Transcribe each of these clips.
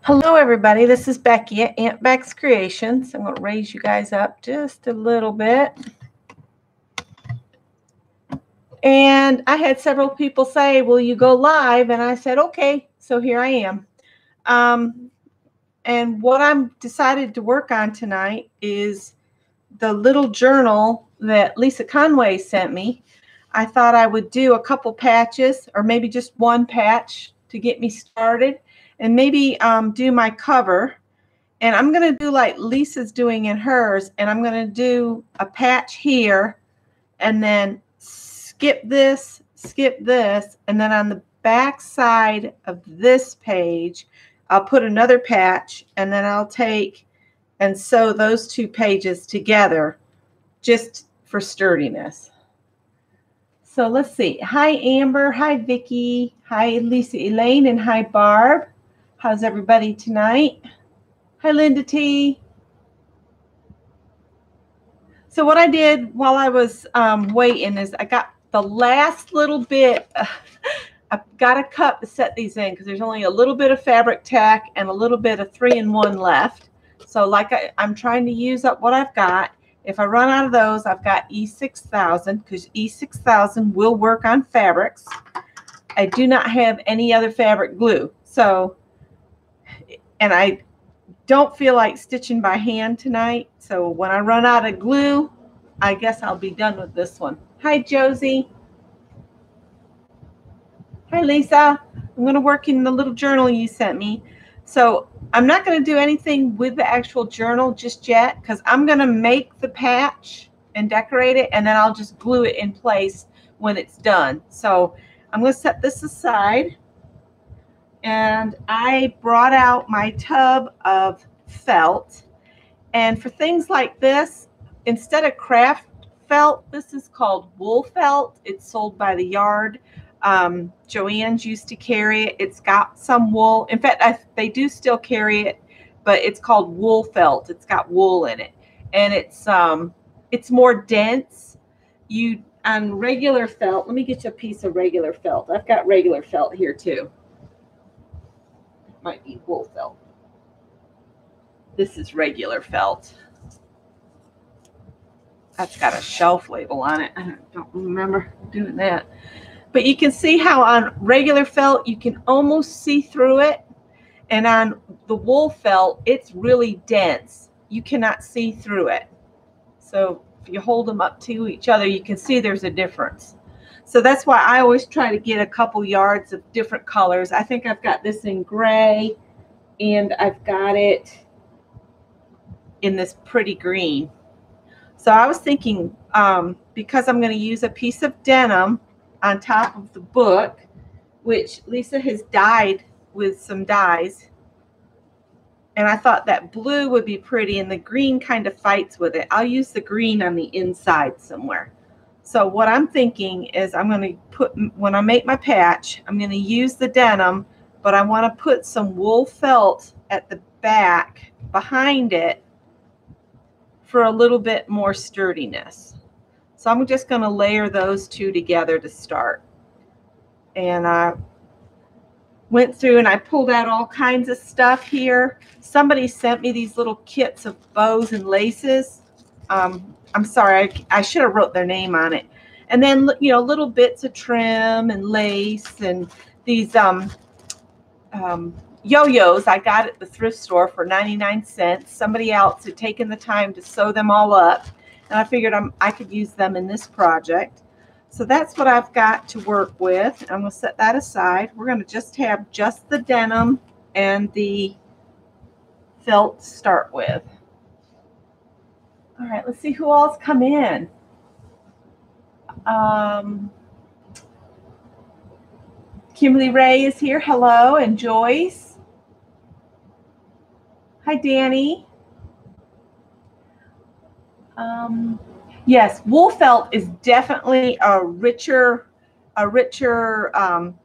Hello, everybody. This is Becky at Aunt Beck's Creations. I'm going to raise you guys up just a little bit. And I had several people say, will you go live? And I said, okay. So here I am. And what I'm decided to work on tonight is the little journal that Lisa Conway sent me. I thought I would do a couple patches or maybe just one patch to get me started, and maybe do my cover. And I'm going to do like Lisa's doing in hers, and I'm going to do a patch here and then skip this, and then on the back side of this page, I'll put another patch, and then I'll take and sew those two pages together just for sturdiness. So let's see. Hi, Amber. Hi, Vicki. Hi, Lisa Elaine. And hi, Barb. How's everybody tonight? Hi, Linda T. So what I did while I was waiting is I got the last little bit. I've got a cup to set these in because there's only a little bit of fabric tack and a little bit of 3-in-1 left. So like I'm trying to use up what I've got. If I run out of those, I've got E6000 because E6000 will work on fabrics. I do not have any other fabric glue. So, and I don't feel like stitching by hand tonight. So when I run out of glue, I guess I'll be done with this one. Hi, Josie. Hi, Lisa. I'm going to work in the little journal you sent me. So I'm not going to do anything with the actual journal just yet because I'm going to make the patch and decorate it, and then I'll just glue it in place when it's done. So I'm going to set this aside. And I brought out my tub of felt. And for things like this, instead of craft felt, this is called wool felt. It's sold by the yard. Joann's used to carry it. It's got some wool. In fact, they do still carry it, but it's called wool felt. It's got wool in it, and it's more dense. On regular felt, let me get you a piece of regular felt. I've got regular felt here too. Might be wool felt. This is regular felt. That's got a shelf label on it. I don't remember doing that. But you can see how on regular felt, you can almost see through it. And on the wool felt, it's really dense. You cannot see through it. So if you hold them up to each other, you can see there's a difference. So that's why I always try to get a couple yards of different colors. I think I've got this in gray, and I've got it in this pretty green. So I was thinking, because I'm going to use a piece of denim on top of the book, which Lisa has dyed with some dyes, and I thought that blue would be pretty, and the green kind of fights with it. I'll use the green on the inside somewhere. So what I'm thinking is I'm going to put, when I make my patch, I'm going to use the denim, but I want to put some wool felt at the back behind it for a little bit more sturdiness. So I'm just going to layer those two together to start. And I went through and I pulled out all kinds of stuff here. Somebody sent me these little kits of bows and laces. I'm sorry, I should have wrote their name on it. And then, you know, little bits of trim and lace and these yo-yos I got at the thrift store for 99 cents. Somebody else had taken the time to sew them all up, and I figured I could use them in this project. So that's what I've got to work with. I'm going to set that aside. We're going to just have just the denim and the felt to start with. All right, let's see who all's come in. Kimberly Ray is here. Hello. And Joyce. Hi, Danny. Yes, wool felt is definitely a richer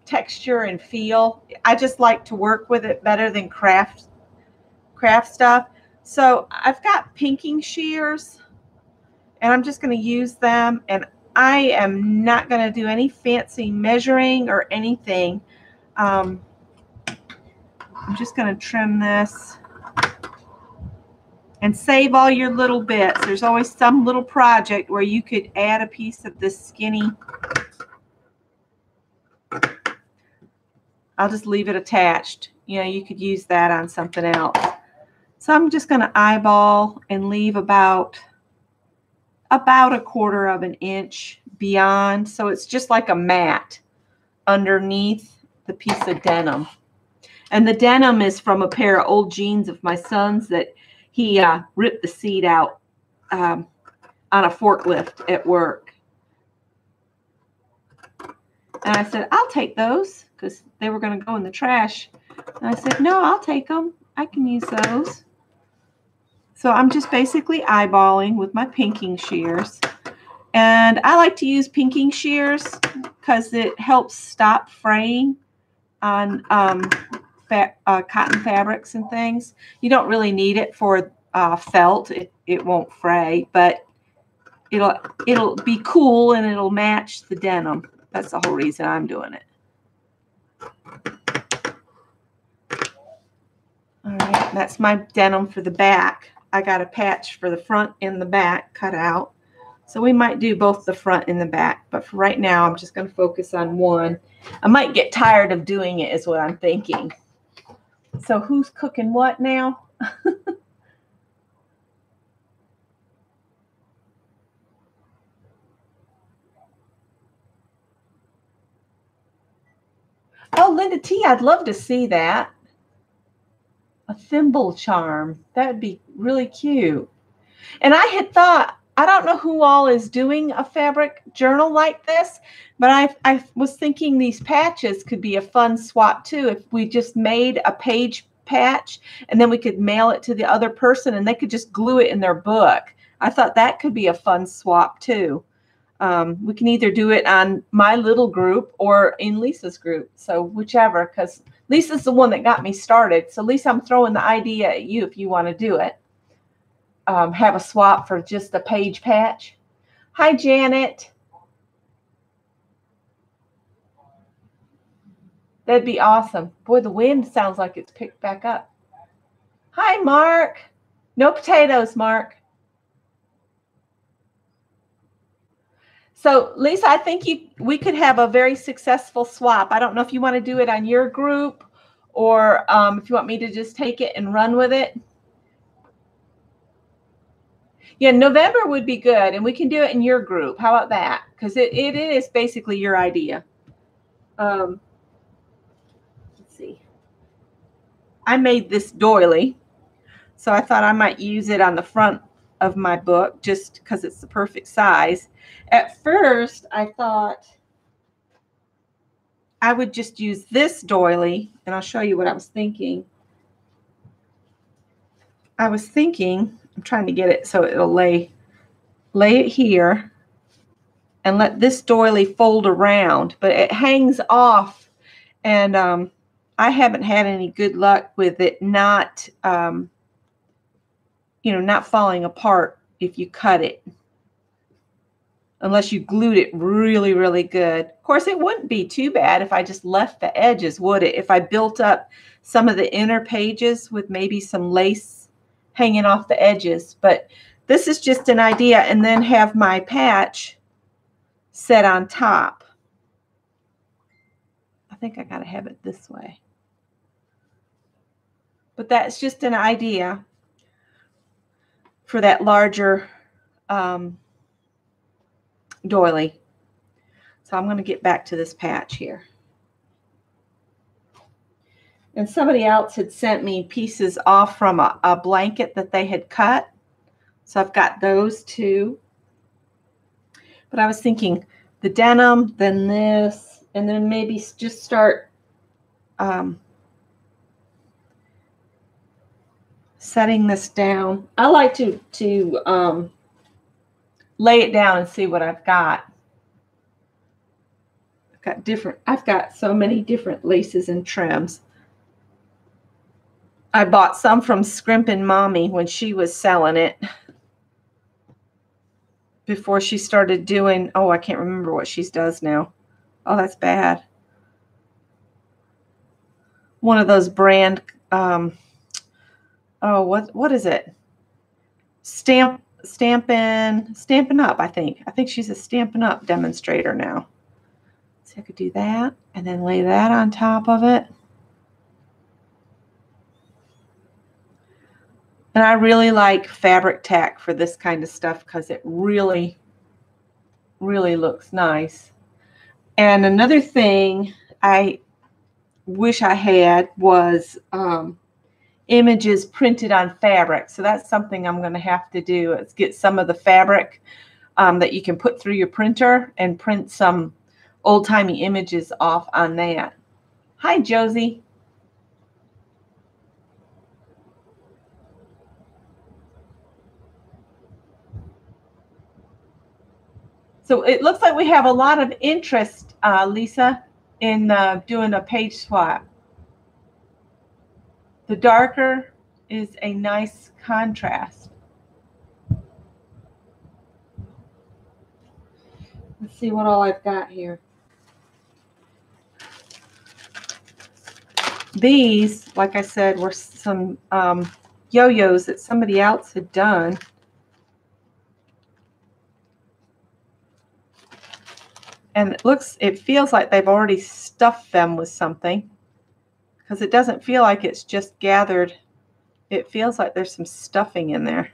texture and feel. I just like to work with it better than craft stuff. So I've got pinking shears, and I'm just going to use them, and I am not going to do any fancy measuring or anything. I'm just going to trim this. And save all your little bits. There's always some little project where you could add a piece of this skinny. I'll just leave it attached. You know, you could use that on something else. So I'm just going to eyeball and leave about a 1/4 of an inch beyond. So it's just like a mat underneath the piece of denim. And the denim is from a pair of old jeans of my son's that he ripped the seat out on a forklift at work. And I said, I'll take those because they were going to go in the trash. And I said, no, I'll take them. I can use those. So I'm just basically eyeballing with my pinking shears. And I like to use pinking shears because it helps stop fraying on cotton fabrics and things. You don't really need it for felt. It won't fray, but it'll be cool and it'll match the denim. That's the whole reason I'm doing it. All right, that's my denim for the back. I got a patch for the front and the back cut out. So we might do both the front and the back, but for right now, I'm just going to focus on one. I might get tired of doing it is what I'm thinking. So who's cooking what now? Oh, Linda T, I'd love to see that. A thimble charm. That would be really cute. And I had thought, I don't know who all is doing a fabric journal like this, but I was thinking these patches could be a fun swap too. If we just made a page patch and then we could mail it to the other person and they could just glue it in their book. I thought that could be a fun swap too. We can either do it on my little group or in Lisa's group. So whichever, because Lisa's the one that got me started. So Lisa, I'm throwing the idea at you if you want to do it. Have a swap for just a page patch. Hi, Janet. That'd be awesome. Boy, the wind sounds like it's picked back up. Hi, Mark. No potatoes, Mark. So, Lisa, I think we could have a very successful swap. I don't know if you want to do it on your group or if you want me to just take it and run with it. Yeah, November would be good, and we can do it in your group. How about that? Because it is basically your idea. Let's see. I made this doily, so I thought I might use it on the front of my book just because it's the perfect size. At first, I thought I would just use this doily, and I'll show you what I was thinking. I was thinking, I'm trying to get it so it'll lay it here and let this doily fold around, but it hangs off, and I haven't had any good luck with it not, not falling apart if you cut it, unless you glued it really, really good. Of course, it wouldn't be too bad if I just left the edges, would it? If I built up some of the inner pages with maybe some lace hanging off the edges, but this is just an idea, and then have my patch set on top. I think I got to have it this way, but that's just an idea for that larger doily. So I'm going to get back to this patch here. And somebody else had sent me pieces off from a blanket that they had cut. So I've got those too. But I was thinking the denim, then this, and then maybe just start setting this down. I like to lay it down and see what I've got. I've got so many different laces and trims. I bought some from Scrimpin' Mommy when she was selling it before she started doing, oh, I can't remember what she does now. Oh, that's bad. one of those brand, oh, what is it? Stampin' Up, I think. I think she's a Stampin' Up demonstrator now. So I could do that and then lay that on top of it. And I really like fabric tack for this kind of stuff because it really, really looks nice. And another thing I wish I had was images printed on fabric. So that's something I'm going to have to do, is get some of the fabric that you can put through your printer and print some old-timey images off on that. Hi, Josie. So it looks like we have a lot of interest, Lisa, in doing a page swap. The darker is a nice contrast. Let's see what all I've got here. These, like I said, were some yo-yos that somebody else had done. And it feels like they've already stuffed them with something, because it doesn't feel like it's just gathered. It feels like there's some stuffing in there.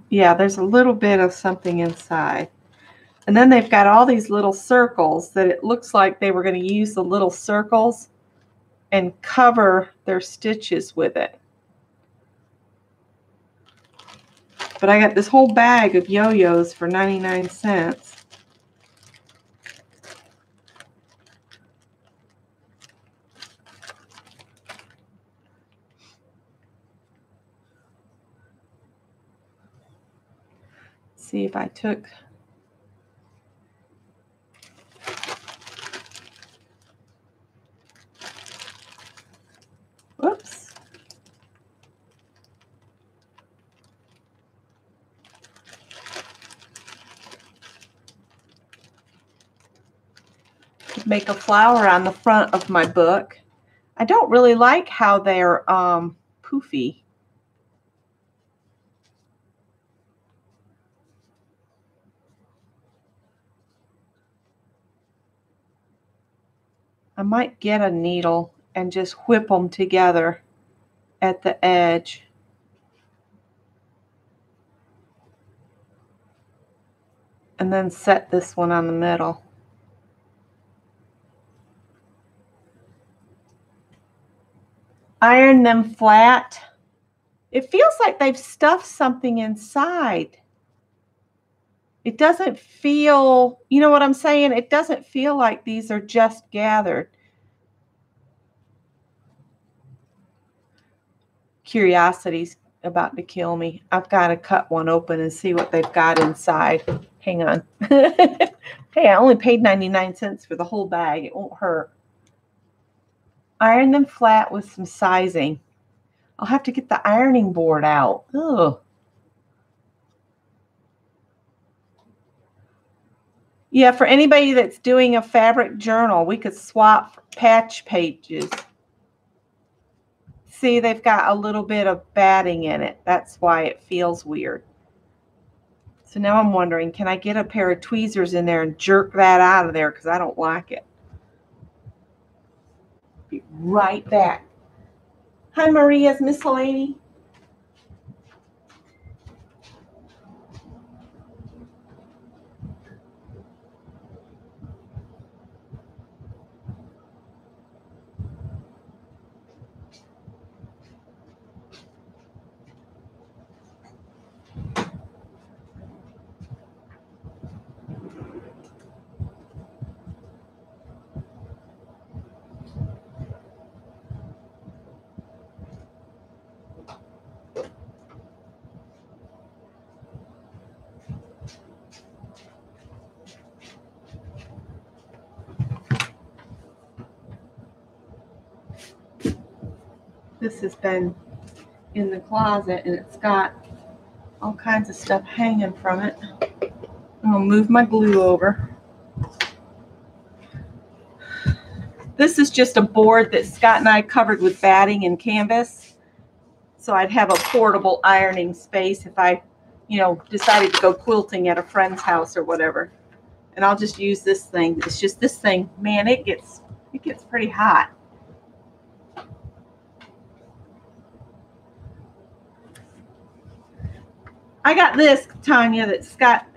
Yeah, there's a little bit of something inside. And then they've got all these little circles that it looks like they were going to use the little circles and cover their stitches with it. But I got this whole bag of yo-yos for 99 cents. See if I took... Whoops. Make a flower on the front of my book. I don't really like how they're poofy. I might get a needle and just whip them together at the edge. And then set this one on the middle. Iron them flat. It feels like they've stuffed something inside. It doesn't feel, you know what I'm saying? It doesn't feel like these are just gathered. Curiosity's about to kill me. I've got to cut one open and see what they've got inside. Hang on. Hey, I only paid 99 cents for the whole bag. It won't hurt. Iron them flat with some sizing. I'll have to get the ironing board out. Ugh. Yeah, for anybody that's doing a fabric journal, we could swap patch pages. See, they've got a little bit of batting in it. That's why it feels weird. So now I'm wondering, can I get a pair of tweezers in there and jerk that out of there, because I don't like it. Be right back. Hi, Maria's Miscellany. This has been in the closet and it's got all kinds of stuff hanging from it. I'm going to move my glue over. This is just a board that Scott and I covered with batting and canvas. So I'd have a portable ironing space if I, you know, decided to go quilting at a friend's house or whatever. And I'll just use this thing. It's just this thing, man, it gets pretty hot. I got this, Tanya, that Scott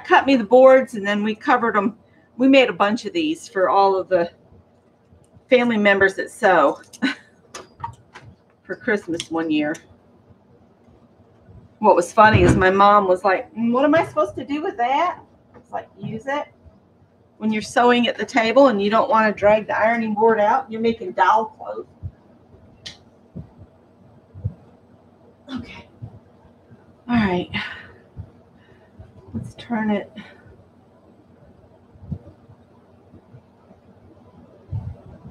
cut me the boards, and then we covered them. We made a bunch of these for all of the family members that sew for Christmas one year. What was funny is my mom was like, what am I supposed to do with that? It's like, use it when you're sewing at the table and you don't want to drag the ironing board out. You're making doll clothes. Okay. All right, let's turn it.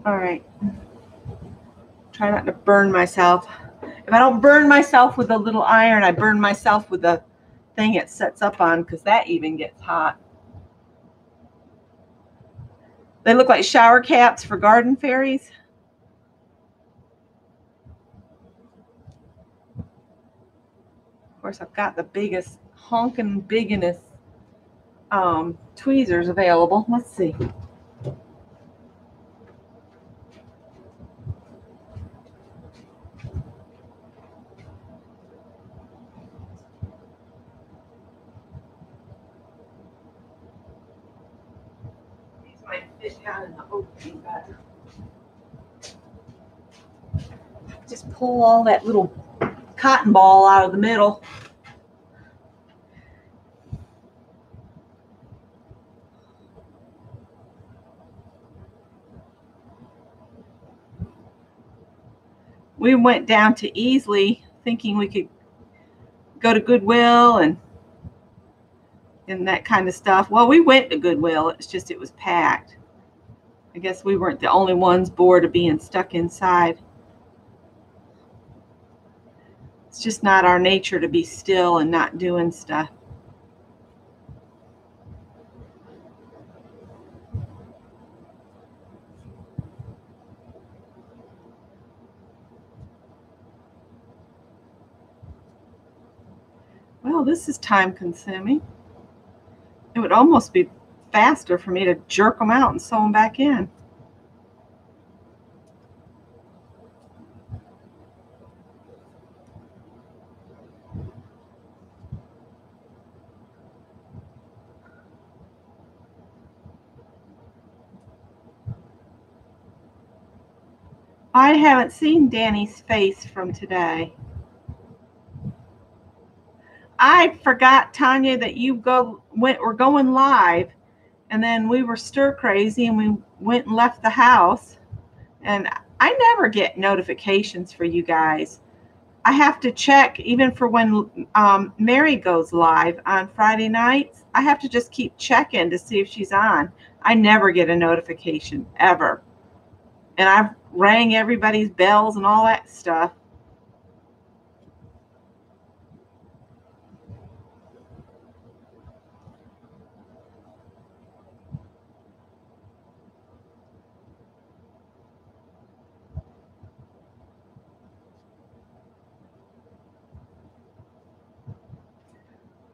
All right, try not to burn myself. If I don't burn myself with a little iron, I burn myself with the thing it sets up on, because that even gets hot. They look like shower caps for garden fairies. Of course, I've got the biggest, honking biggest tweezers available. Let's see. These might fit down in the opening better. Just pull all that little cotton ball out of the middle. We went down to Easley thinking we could go to Goodwill and that kind of stuff. Well, we went to Goodwill. It's just it was packed. I guess we weren't the only ones bored of being stuck inside. It's just not our nature to be still and not doing stuff. Well, this is time consuming. It would almost be faster for me to jerk them out and sew them back in. I haven't seen Danny's face from today. I forgot, Tanya, that you were going live, and then we were stir crazy and we went and left the house, and I never get notifications for you guys. I have to check even for when Mary goes live on Friday nights. I have to just keep checking to see if she's on. I never get a notification ever, and I've rang everybody's bells and all that stuff.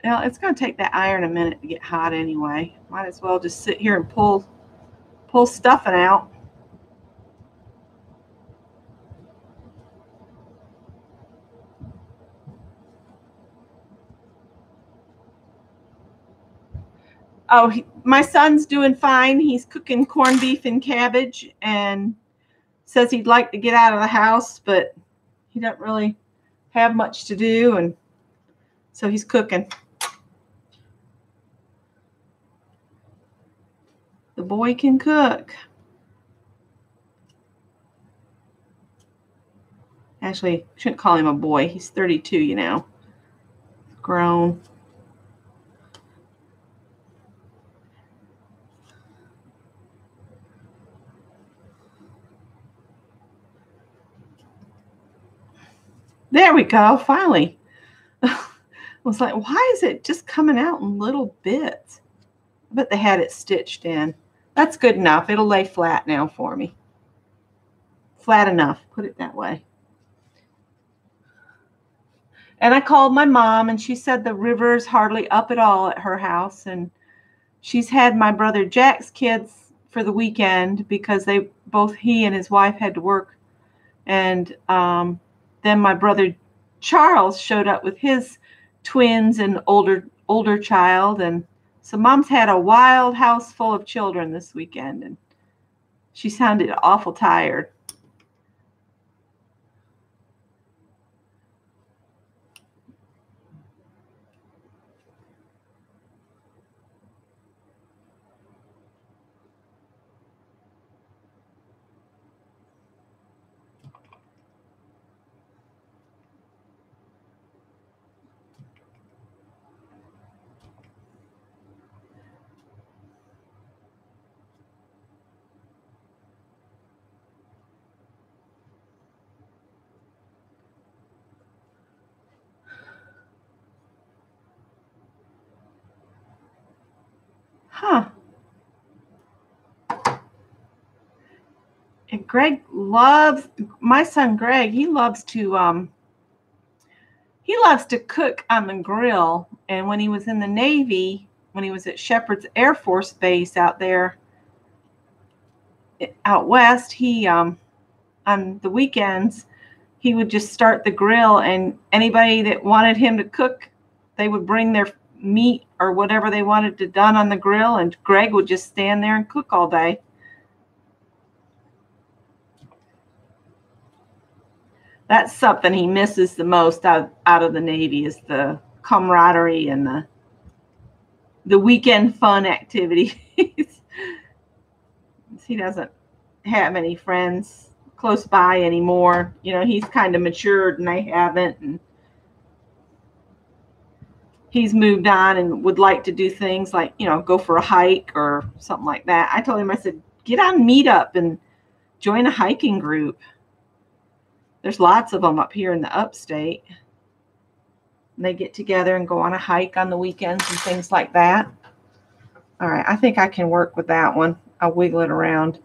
Well, it's going to take that iron a minute to get hot anyway. Might as well just sit here and pull stuffing out. Oh, my son's doing fine. He's cooking corned beef and cabbage and says he'd like to get out of the house, but he doesn't really have much to do, and so he's cooking. The boy can cook. Actually, shouldn't call him a boy. He's 32, you know. Grown. There we go, finally. I was like, why is it just coming out in little bits? I bet they had it stitched in. That's good enough. It'll lay flat now for me. Flat enough, put it that way. And I called my mom, and she said the river is hardly up at all at her house. And she's had my brother Jack's kids for the weekend because he and his wife had to work. And then my brother Charles showed up with his twins and older child. And so mom's had a wild house full of children this weekend, and she sounded awful tired. Huh. And my son Greg, he loves to cook on the grill. And when he was in the Navy, when he was at Shepherd's Air Force Base out there out west, he on the weekends he would just start the grill, and anybody that wanted him to cook, they would bring their meat or whatever they wanted to done on the grill, and Greg would just stand there and cook all day. That's something he misses the most out of the Navy, is the camaraderie and the weekend fun activities. He doesn't have any friends close by anymore. You know, he's kind of matured and I haven't, and he's moved on and would like to do things like, you know, go for a hike or something like that. I told him, I said, get on Meetup and join a hiking group. There's lots of them up here in the upstate. And they get together and go on a hike on the weekends and things like that. All right, I think I can work with that one. I'll wiggle it around.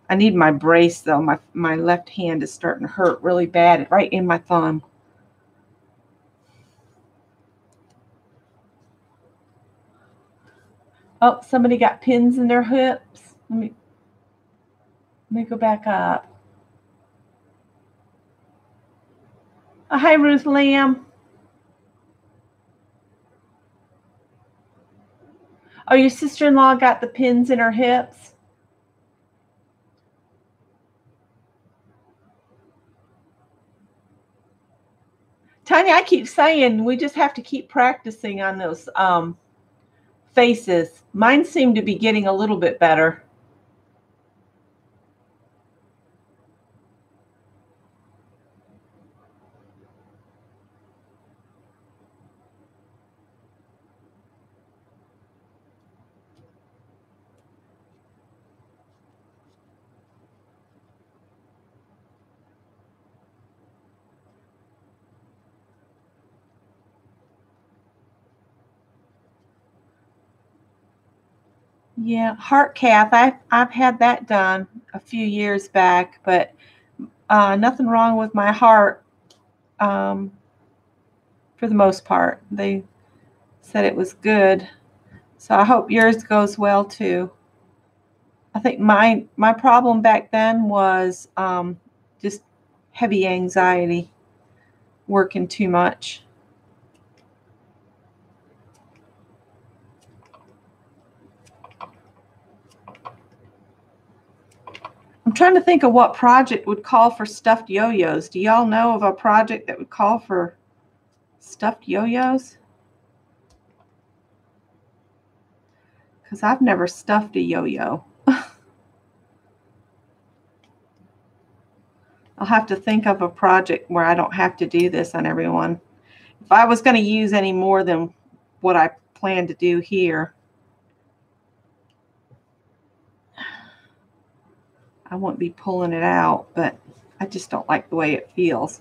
I need my brace, though. My left hand is starting to hurt really bad, right in my thumb. Oh, somebody got pins in their hips. Let me go back up. Oh, hi, Ruth Lamb. Oh, your sister-in-law got the pins in her hips? Tanya, I keep saying we just have to keep practicing on those faces. Mine seem to be getting a little bit better. Yeah, heart cath. I've had that done a few years back, but nothing wrong with my heart for the most part. They said it was good, so I hope yours goes well too. I think my problem back then was just heavy anxiety, working too much. I'm trying to think of what project would call for stuffed yo-yos. Do y'all know of a project that would call for stuffed yo-yos? Because I've never stuffed a yo-yo. I'll have to think of a project where I don't have to do this on everyone. If I was going to use any more than what I plan to do here, I won't be pulling it out, but I just don't like the way it feels.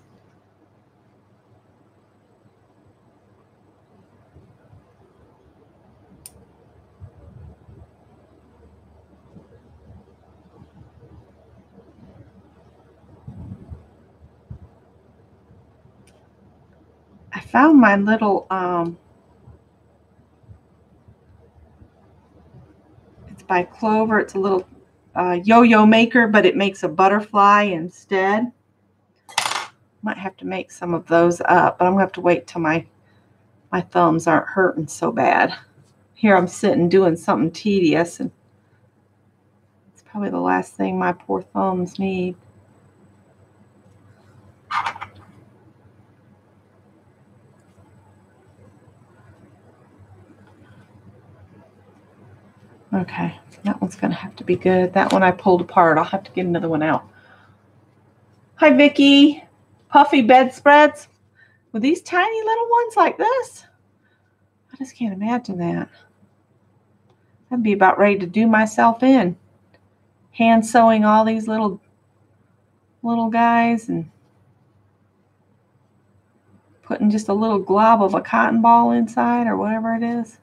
found my little, it's by Clover. It's a little yo-yo maker, but it makes a butterfly instead. Might have to make some of those up, but I'm going to have to wait till my thumbs aren't hurting so bad. Here I'm sitting doing something tedious, and it's probably the last thing my poor thumbs need. Okay, that one's going to have to be good. That one I pulled apart. I'll have to get another one out. Hi, Vicki. Puffy bedspreads with these tiny little ones like this. I just can't imagine that. I'd be about ready to do myself in. Hand sewing all these little guys and putting just a little glob of a cotton ball inside or whatever it is.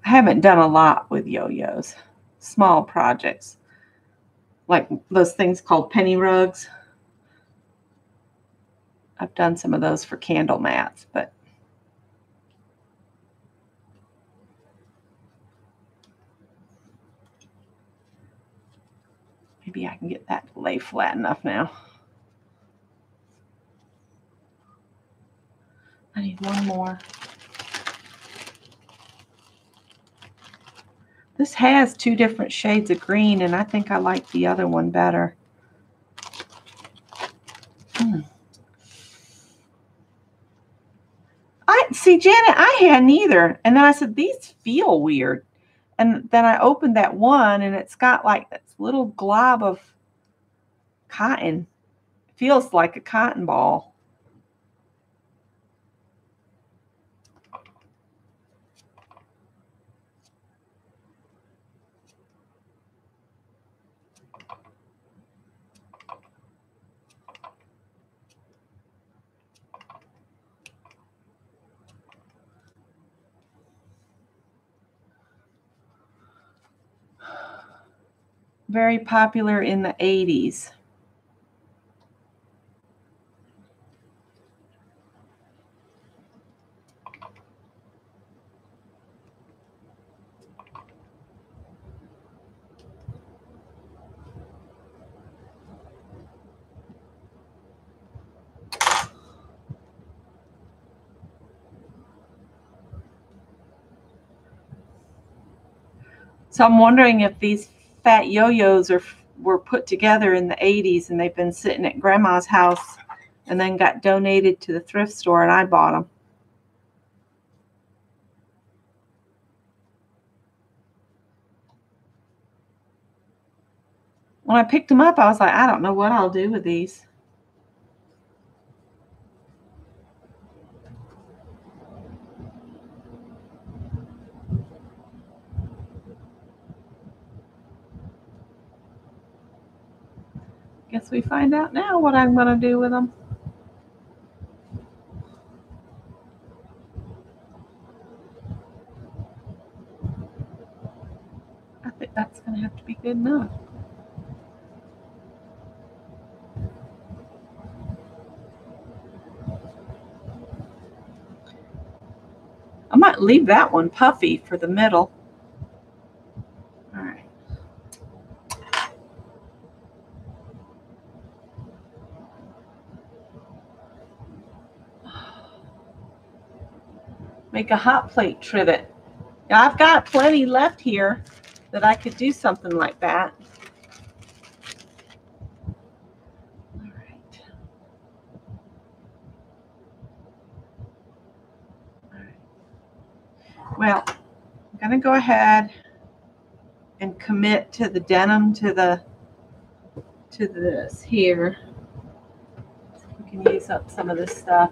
I haven't done a lot with yo-yos. Small projects. Like those things called penny rugs. I've done some of those for candle mats, but maybe I can get that to lay flat enough now. I need one more. This has 2 different shades of green, and I think I like the other one better. See, Janet, I hadn't either. And then I said, these feel weird. And then I opened that one, and it's got like this little glob of cotton. It feels like a cotton ball. Very popular in the 80s. So I'm wondering if these fat yo-yos were put together in the 80s and they've been sitting at Grandma's house and then got donated to the thrift store and I bought them. When I picked them up, I was like, I don't know what I'll do with these. Guess we find out now what I'm going to do with them. I think that's going to have to be good enough. I might leave that one puffy for the middle. All right. Make a hot plate trivet. Now, I've got plenty left here that I could do something like that. All right. All right. Well, I'm going to go ahead and commit to the denim to this here. So we can use up some of this stuff.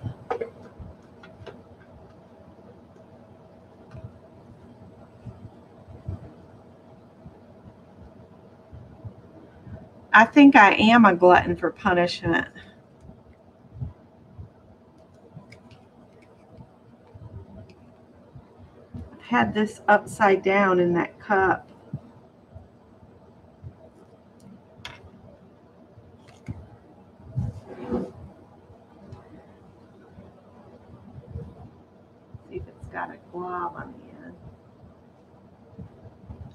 I think I am a glutton for punishment. had this upside down in that cup. See if it's got a glob on the end.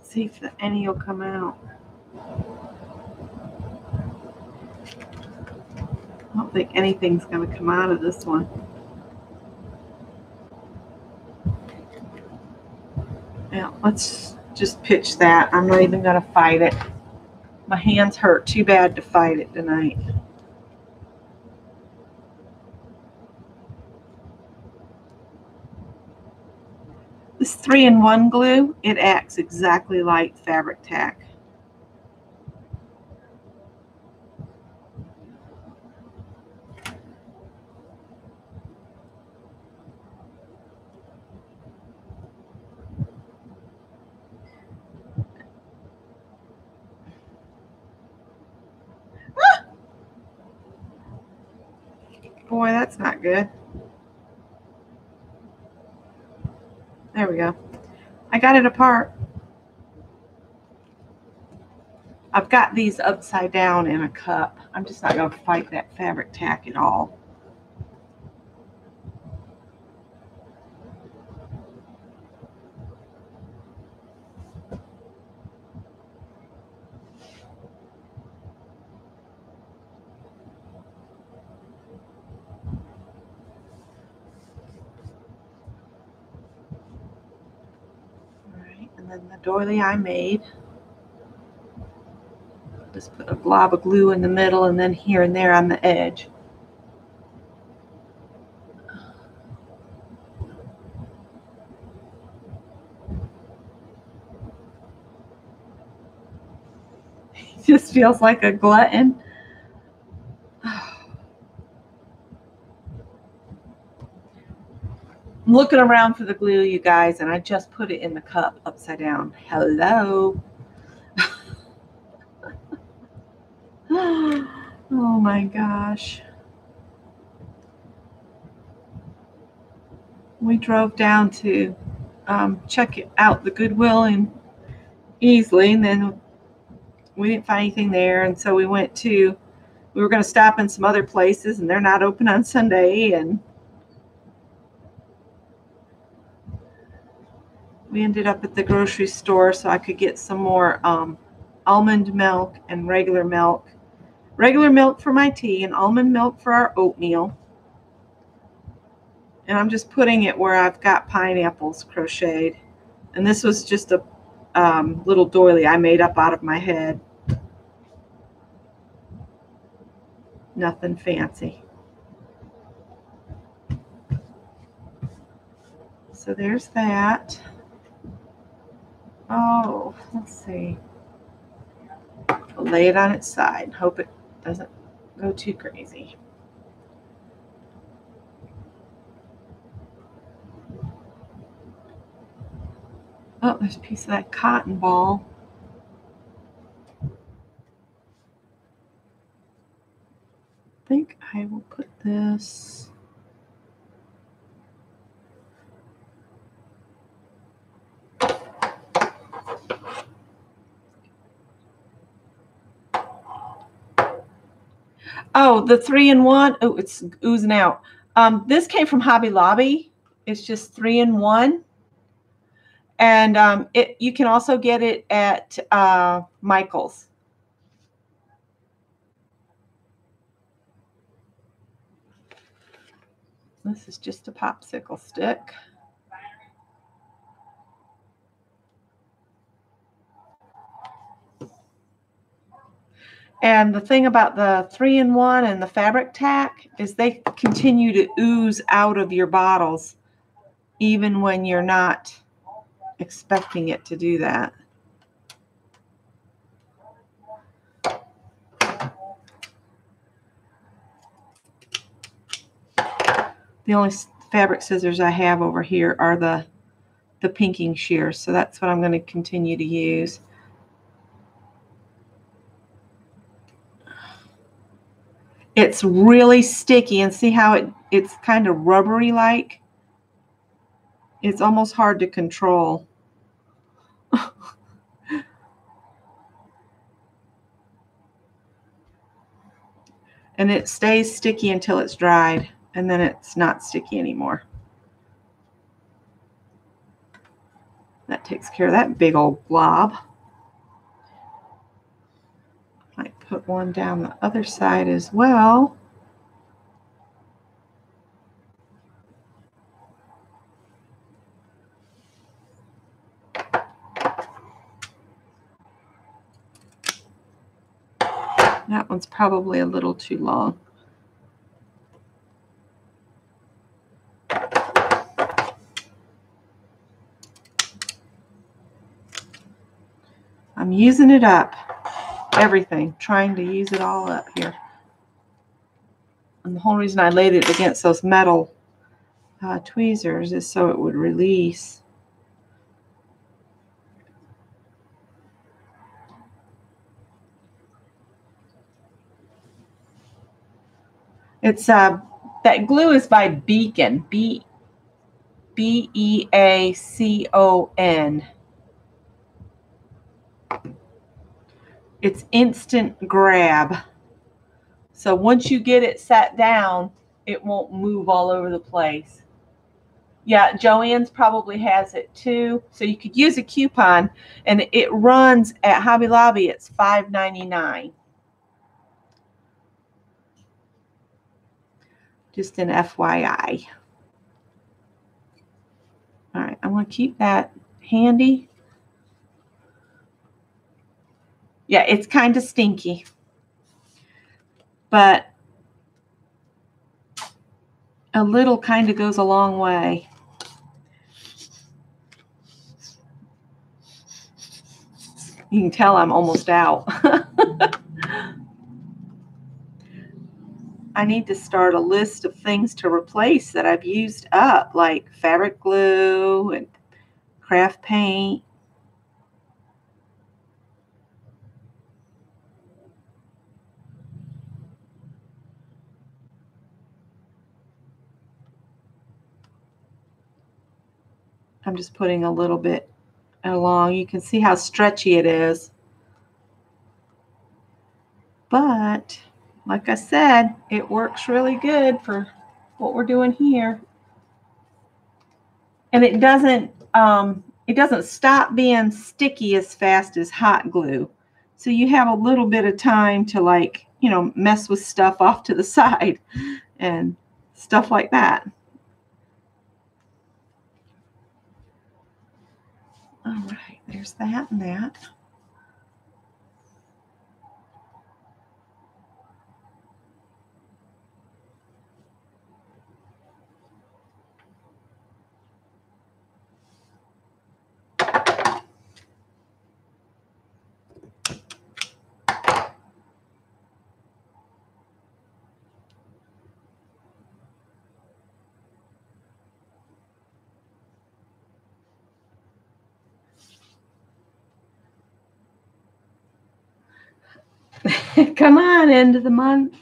See if any will come out. I don't think anything's going to come out of this one. Yeah, let's just pitch that. I'm not even going to fight it. My hands hurt too bad to fight it tonight. This 3-in-1 glue, it acts exactly like fabric tack. Boy, that's not good. There we go. I got it apart. I've got these upside down in a cup. I'm just not going to fight that fabric tack at all. And then the doily I made, just put a glob of glue in the middle and then here and there on the edge. He just feels like a glutton. I'm looking around for the glue, you guys, and I just put it in the cup upside down. Hello. Oh my gosh. We drove down to check out the Goodwill in Easley, and then we didn't find anything there, and so we were going to stop in some other places, and they're not open on Sunday, and we ended up at the grocery store so I could get some more almond milk and regular milk. Regular milk for my tea and almond milk for our oatmeal. And I'm just putting it where I've got pineapples crocheted. And this was just a little doily I made up out of my head. Nothing fancy. So there's that. Oh, let's see. I'll lay it on its side. Hope it doesn't go too crazy. Oh, there's a piece of that cotton ball. I think I will put this. Oh, the 3-in-1. Oh, it's oozing out. This came from Hobby Lobby. It's just 3-in-1. And you can also get it at Michael's. This is just a popsicle stick. And the thing about the 3-in-1 and the fabric tack is they continue to ooze out of your bottles even when you're not expecting it to do that. The only fabric scissors I have over here are the pinking shears, so that's what I'm going to continue to use. It's really sticky, and see how it's kind of rubbery like? It's almost hard to control. And it stays sticky until it's dried, and then it's not sticky anymore. That takes care of that big old blob. Might put one down the other side as well. That one's probably a little too long. I'm using it up. Everything. Trying to use it all up here. And the whole reason I laid it against those metal tweezers is so it would release. It's that glue is by Beacon, B-E-A-C-O-N. It's instant grab. So once you get it set down, it won't move all over the place. Yeah, Joann's probably has it too. So you could use a coupon, and it runs at Hobby Lobby. It's $5.99. Just an FYI. All right, I want to keep that handy. Yeah, it's kind of stinky, but a little kind of goes a long way. You can tell I'm almost out. I need to start a list of things to replace that I've used up, like fabric glue and craft paint. I'm just putting a little bit along. You can see how stretchy it is. But like I said, it works really good for what we're doing here. And it doesn't stop being sticky as fast as hot glue. So you have a little bit of time to, like, you know, mess with stuff off to the side and stuff like that. All right, there's that and that. Come on, end of the month.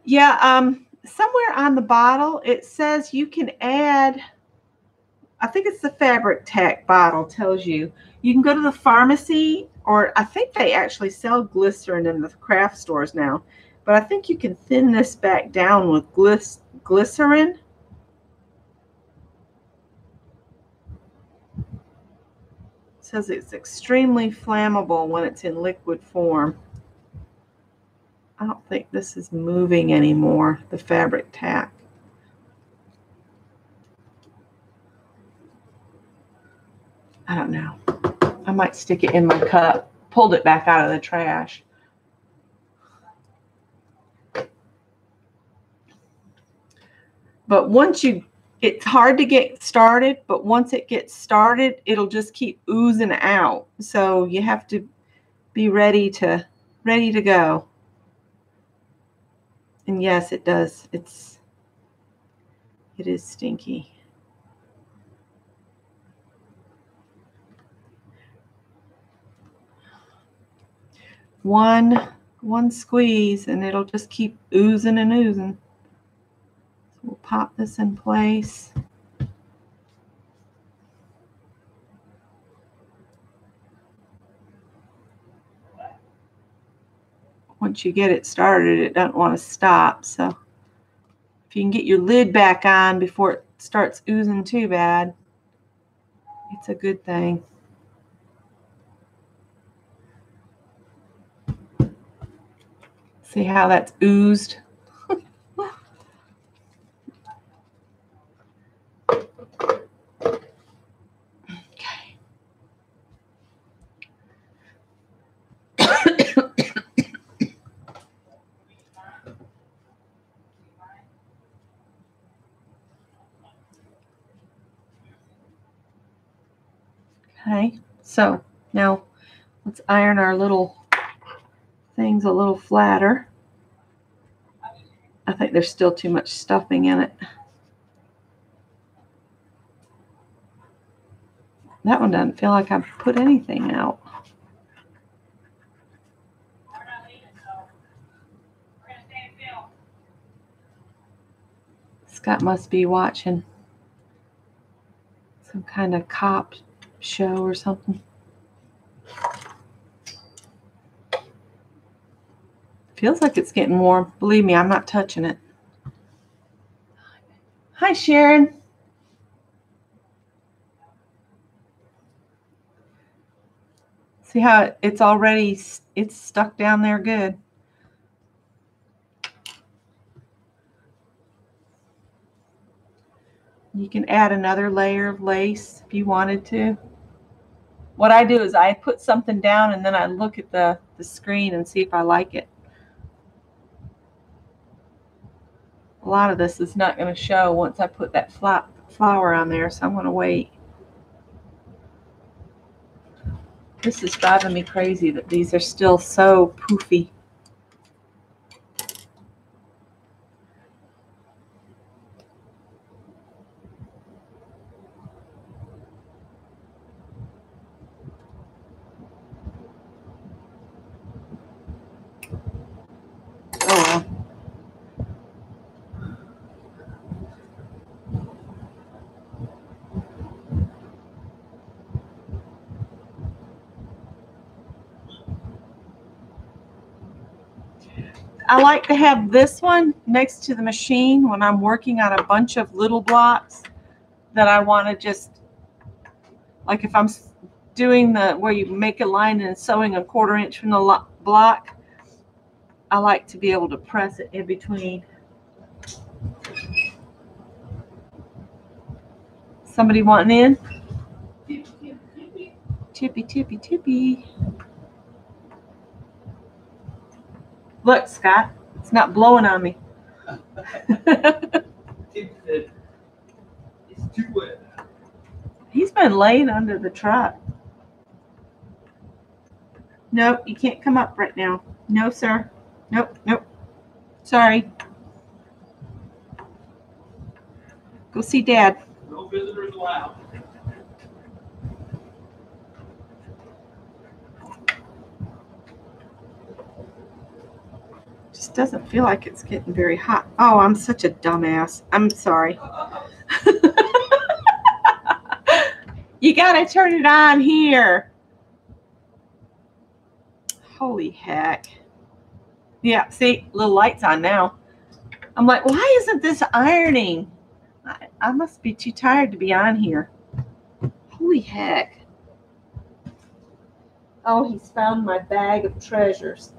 Yeah, somewhere on the bottle it says you can add, I think it's the Fabric Tech bottle tells you can go to the pharmacy, or I think they actually sell glycerin in the craft stores now, but I think you can thin this back down with glycerin. It says it's extremely flammable when it's in liquid form. I don't think this is moving anymore, the Fabric Tack. I don't know. I might stick it in my cup. Pulled it back out of the trash. But once you It's hard to get started, but once it gets started, it'll just keep oozing out. So you have to be ready to go. And yes, it does. It is stinky. One squeeze and it'll just keep oozing and oozing. So we'll pop this in place. Once you get it started, it doesn't want to stop. So if you can get your lid back on before it starts oozing too bad, it's a good thing. See how that's oozed? Okay, so now let's iron our little things a little flatter. I think there's still too much stuffing in it. That one doesn't feel like I've put anything out. Scott must be watching some kind of cop show or something. Feels like it's getting warm. Believe me, I'm not touching it. Hi, Sharon. See how it's already, it's stuck down there good. You can add another layer of lace if you wanted to. What I do is I put something down and then I look at the screen and see if I like it. A lot of this is not going to show once I put that flower on there, so I'm going to wait. This is driving me crazy that these are still so poofy. Oh well. I like to have this one next to the machine when I'm working on a bunch of little blocks that I want to just, like if I'm doing the where you make a line and sewing a 1/4 inch from the block, I like to be able to press it in between. Somebody wanting in? Tippy, tippy, tippy. Look, Scott, it's not blowing on me. It's too wet. He's been laying under the truck. Nope, you can't come up right now. No, sir. Nope, nope. Sorry. Go see Dad. No visitors allowed. Just doesn't feel like it's getting very hot. Oh, I'm such a dumbass. I'm sorry. You gotta turn it on here. Holy heck. Yeah, see, little light's on now. I'm like, why isn't this ironing? I must be too tired to be on here. Holy heck. Oh, he's found my bag of treasures.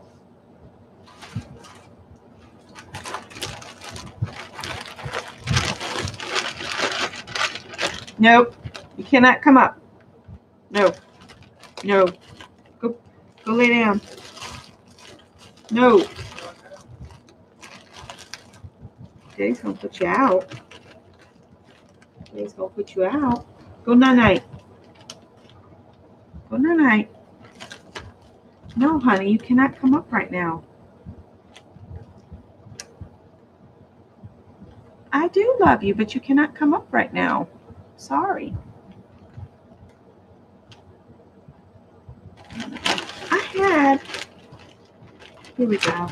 Nope. You cannot come up. No. No. Go lay down. No. Okay, he's gonna put you out. He's gonna put you out. Go night-night. Go night-night. No, honey, you cannot come up right now. I do love you, but you cannot come up right now. Sorry. Here we go.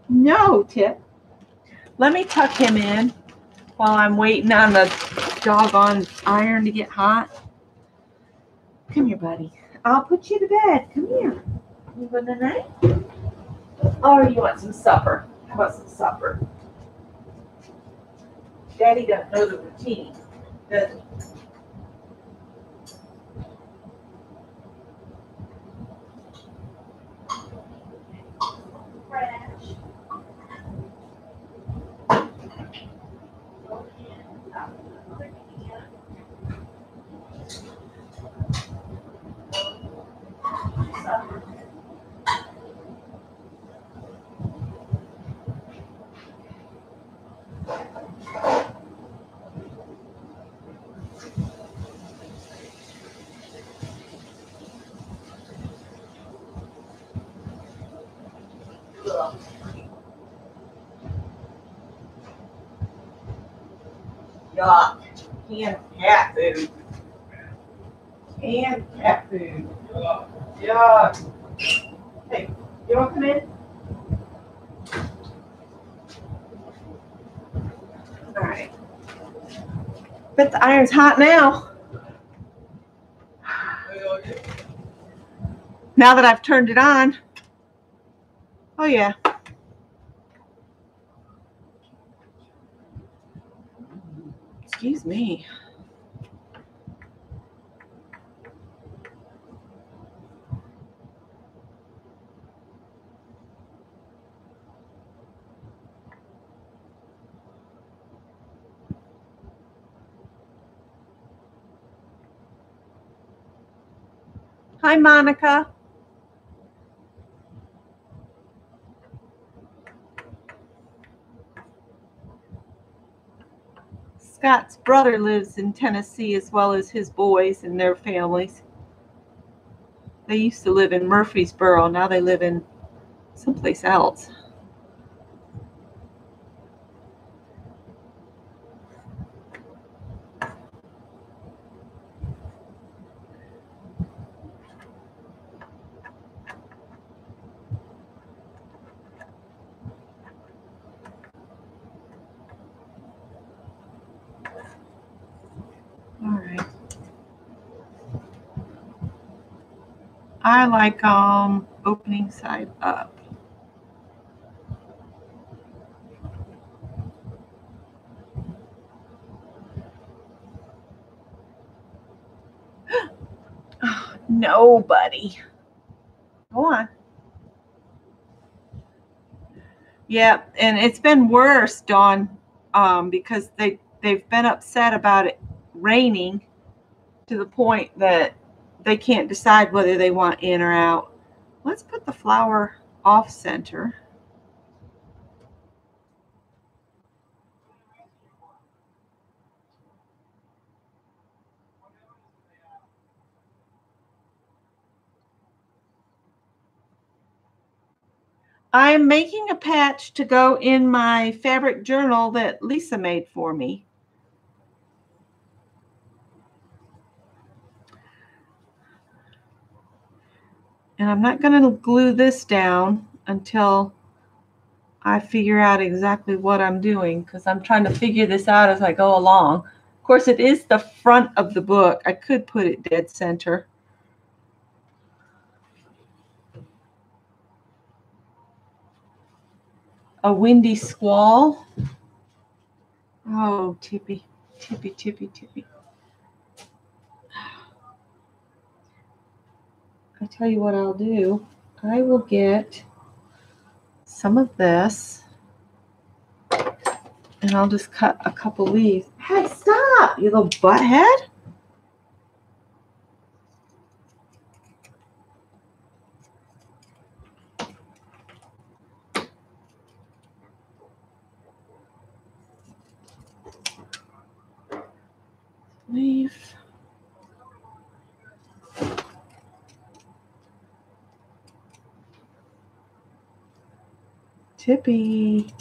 No, Tip. Let me tuck him in while I'm waiting on the doggone iron to get hot. Come here, buddy. I'll put you to bed. Come here. You want a night? Or you want some supper? How about some supper? Daddy doesn't know the routine, does he? Yuck. Canned cat food. Canned cat food. Yuck. Hey, you want to come in? All right. Bet the iron's hot now. Now that I've turned it on. Oh, yeah. Excuse me. Hi, Monica. Scott's brother lives in Tennessee as well as his boys and their families. They used to live in Murfreesboro. Now they live in someplace else. All right. I like opening side up. Oh, no, buddy. Go on. Yeah, and it's been worse, Dawn, because they've been upset about it raining to the point that they can't decide whether they want in or out. Let's put the flower off center. I'm making a patch to go in my fabric journal that Lisa made for me. And I'm not going to glue this down until I figure out exactly what I'm doing, because I'm trying to figure this out as I go along. Of course, it is the front of the book. I could put it dead center. A windy squall. Oh, Tippy, Tippy, Tippy, Tippy. I tell you what I'll do. I will get some of this, and I'll just cut a couple leaves. Hey, stop, you little butthead. Tippy,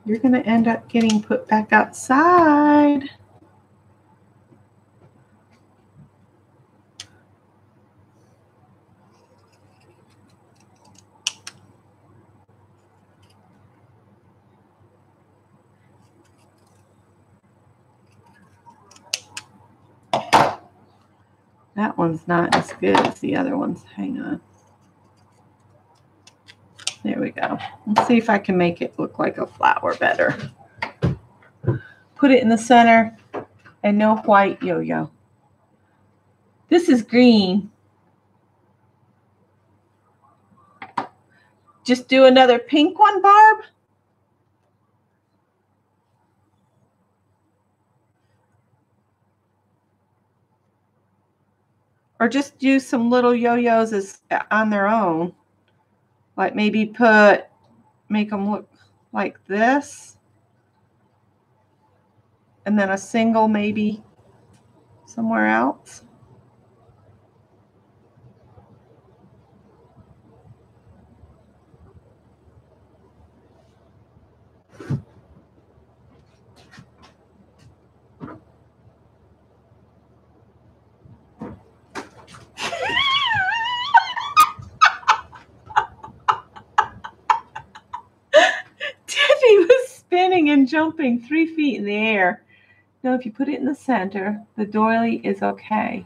you're going to end up getting put back outside. That one's not as good as the other ones. Hang on. There we go. Let's see if I can make it look like a flower better. Put it in the center and no white yo-yo. This is green. Just do another pink one, Barb. Or just do some little yo-yos as on their own. Like maybe make them look like this. And then a single maybe somewhere else. Tiffy was spinning and jumping 3 feet in the air. Now, if you put it in the center, the doily is okay.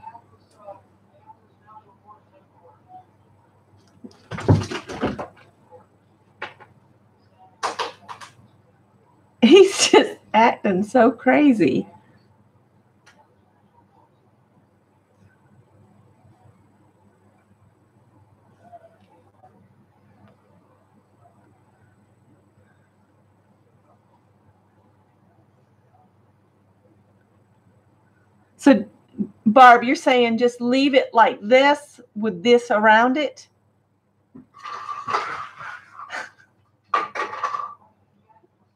He's just acting so crazy. So, Barb, you're saying just leave it like this with this around it?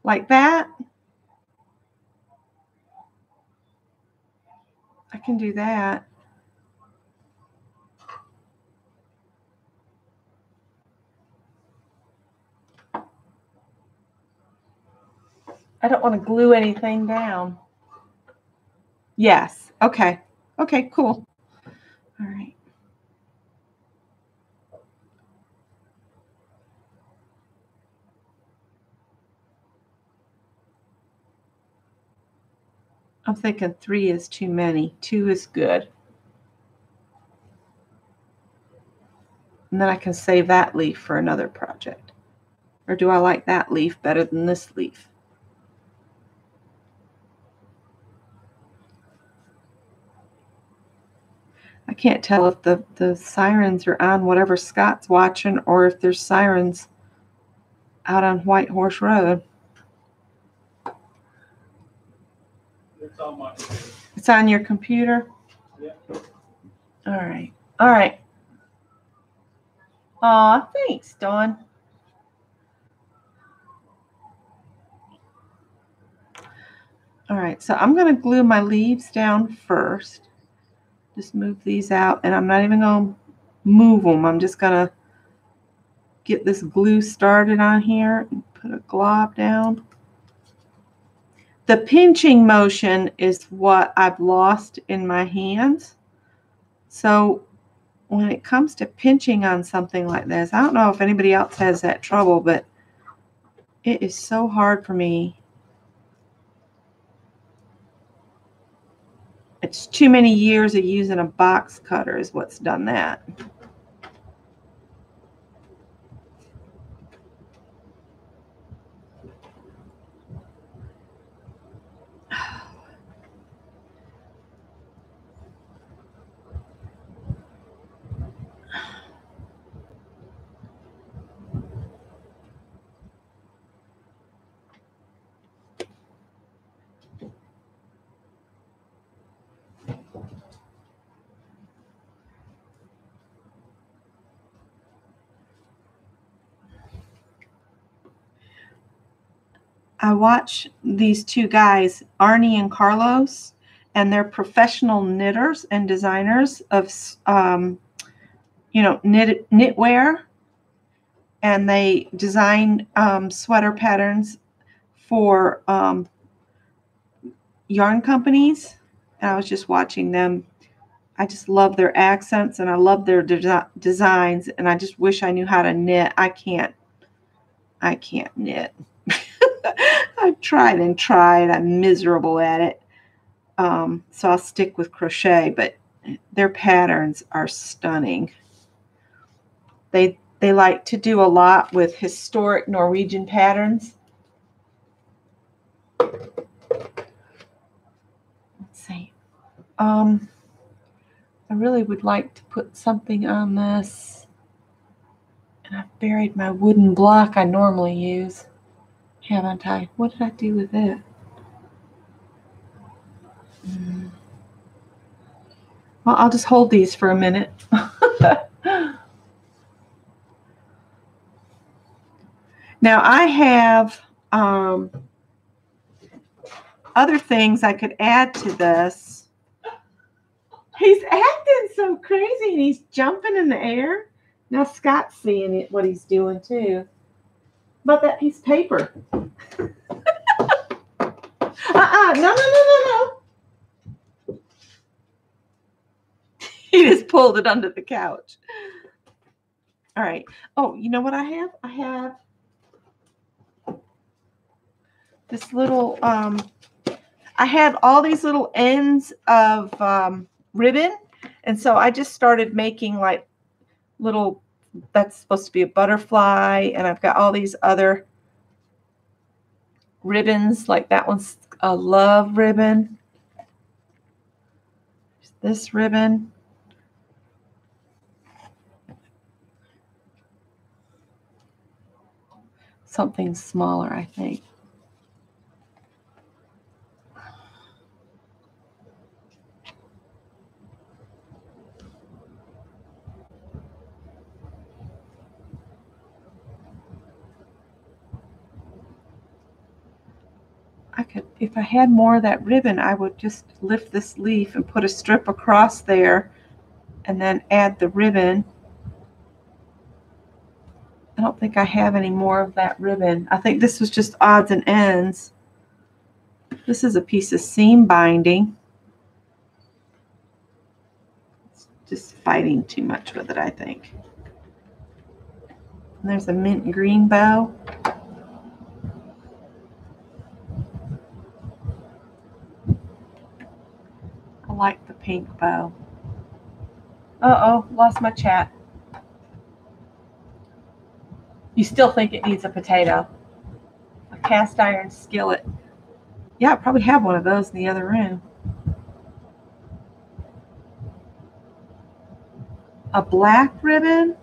Like that? I can do that. I don't want to glue anything down. Yes. Okay. Okay, cool. All right. I'm thinking 3 is too many. 2 is good. And then I can save that leaf for another project. Or do I like that leaf better than this leaf? I can't tell if the sirens are on whatever Scott's watching or if there's sirens out on White Horse Road. It's on my computer. It's on your computer? Yeah. All right. All right. Aw, thanks, Dawn. All right, so I'm going to glue my leaves down first. Just move these out, and I'm not even going to move them. I'm just going to get this glue started on here and put a glob down. The pinching motion is what I've lost in my hands. So when it comes to pinching on something like this, I don't know if anybody else has that trouble, but it is so hard for me. It's too many years of using a box cutter is what's done that. I watch these two guys, Arnie and Carlos, and they're professional knitters and designers of, knitwear. and they design sweater patterns for yarn companies. And I was just watching them. I just love their accents, and I love their designs, and I just wish I knew how to knit. I can't knit. I've tried and tried. I'm miserable at it. So I'll stick with crochet, but their patterns are stunning. They like to do a lot with historic Norwegian patterns. Let's see. I really would like to put something on this. And I've buried my wooden block I normally use. Haven't I? What did I do with it? Well, I'll just hold these for a minute. Now I have other things I could add to this. He's acting so crazy and he's jumping in the air. Now Scott's seeing it, what he's doing too. About that piece of paper. No. He just pulled it under the couch. All right. Oh, you know what I have? I have this little, I had all these little ends of ribbon. And so I just started making like little, that's supposed to be a butterfly. And I've got all these other ribbons. Like that one's a love ribbon. This ribbon. Something smaller, I think. I could, if I had more of that ribbon, I would just lift this leaf and put a strip across there and then add the ribbon. I don't think I have any more of that ribbon. I think this was just odds and ends. This is a piece of seam binding. It's just fighting too much with it, I think. And there's a mint green bow. I like the pink bow. Uh-oh, lost my chat. You still think it needs a potato? A cast iron skillet. Yeah, I probably have one of those in the other room. A black ribbon.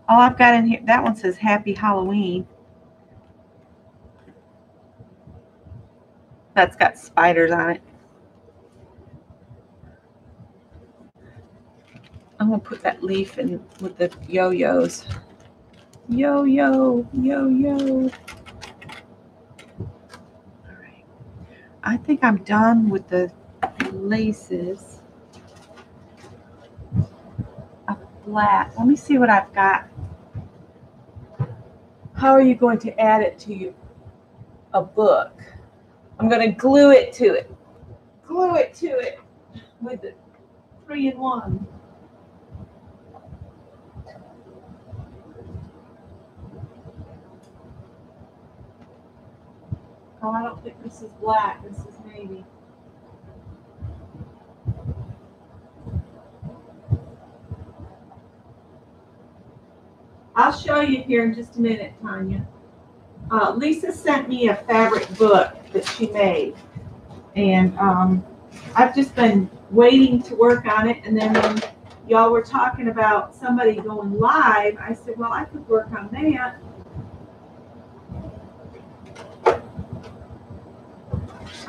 All I've got in here, that one says Happy Halloween. That's got spiders on it. I'm going to put that leaf in with the yo-yos. Yo-yo, yo-yo. All right. I think I'm done with the laces. A black. Let me see what I've got. How are you going to add it to a book? I'm going to glue it to it. Glue it to it with the 3-in-1. Oh, I don't think this is black. This is navy. I'll show you here in just a minute, Tanya. Lisa sent me a fabric book that she made. And I've just been waiting to work on it. And then when y'all were talking about somebody going live, I said, well, I could work on that.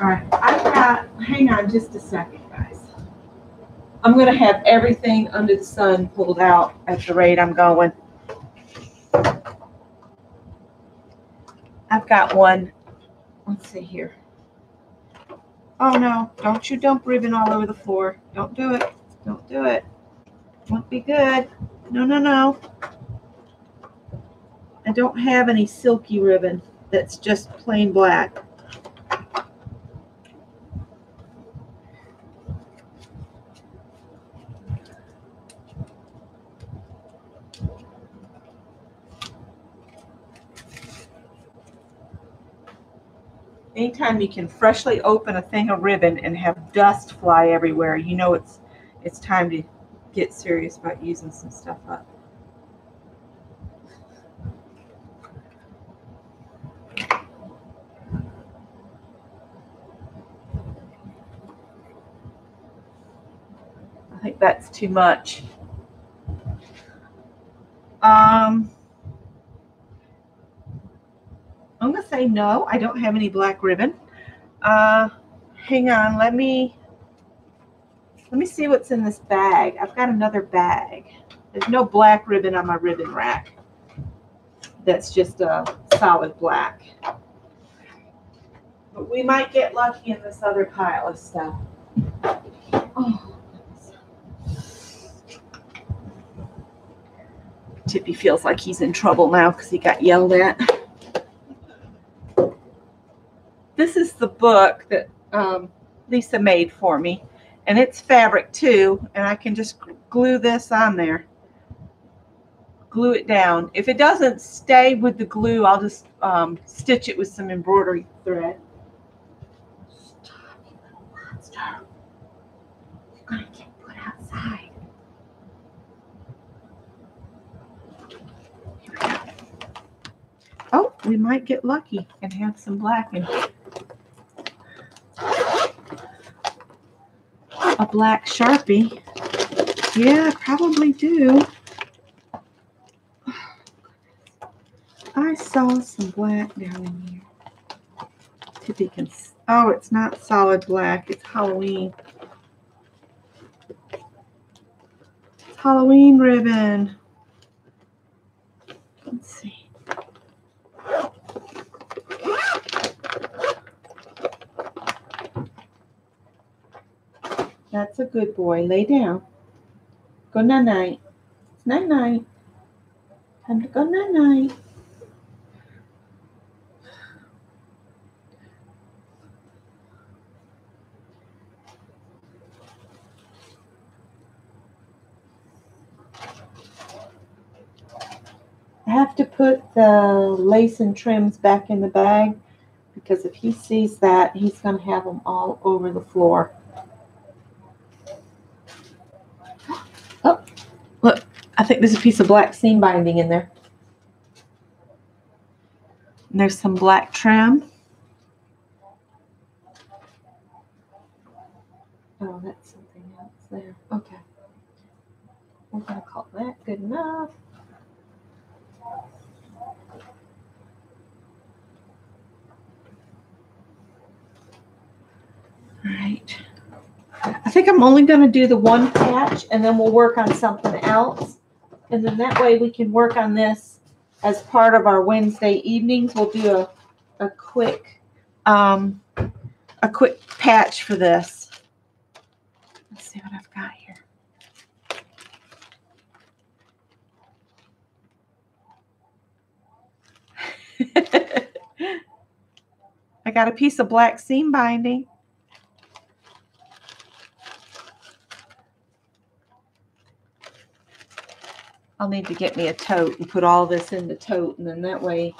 All right, I've got, hang on just a second, guys. I'm going to have everything under the sun pulled out at the rate I'm going. I've got one. Let's see here. Oh, no, don't you dump ribbon all over the floor. Don't do it. Don't do it. Won't be good. No, no, no. I don't have any silky ribbon that's just plain black. Anytime you can freshly open a thing of ribbon and have dust fly everywhere, you know it's time to get serious about using some stuff up. I think that's too much. I'm gonna say no, I don't have any black ribbon. Hang on, let me see what's in this bag. I've got another bag. There's no black ribbon on my ribbon rack. That's just a solid black. But we might get lucky in this other pile of stuff. Oh. Tippy feels like he's in trouble now because he got yelled at. This is the book that Lisa made for me, and it's fabric too, and I can just glue this on there. Glue it down. If it doesn't stay with the glue, I'll just stitch it with some embroidery thread. Stop, you little monster. You're going to get put outside. Here we go. Oh, we might get lucky and have some black in here. A black Sharpie. Yeah, I probably do. I saw some black down in here. Tippy can. Oh, it's not solid black. It's Halloween. It's Halloween ribbon. Let's see. That's a good boy. Lay down. Go night-night. It's night-night. Time to go night-night. I have to put the lace and trims back in the bag because if he sees that, he's going to have them all over the floor. Oh, look, I think there's a piece of black seam binding in there. And there's some black trim. Oh, that's something else there. Okay. We're going to call that good enough. All right. I think I'm only going to do the one patch and then we'll work on something else. And then that way we can work on this as part of our Wednesday evenings. We'll do a quick patch for this. Let's see what I've got here. I got a piece of black seam binding. I'll need to get me a tote and put all this in the tote, and then that way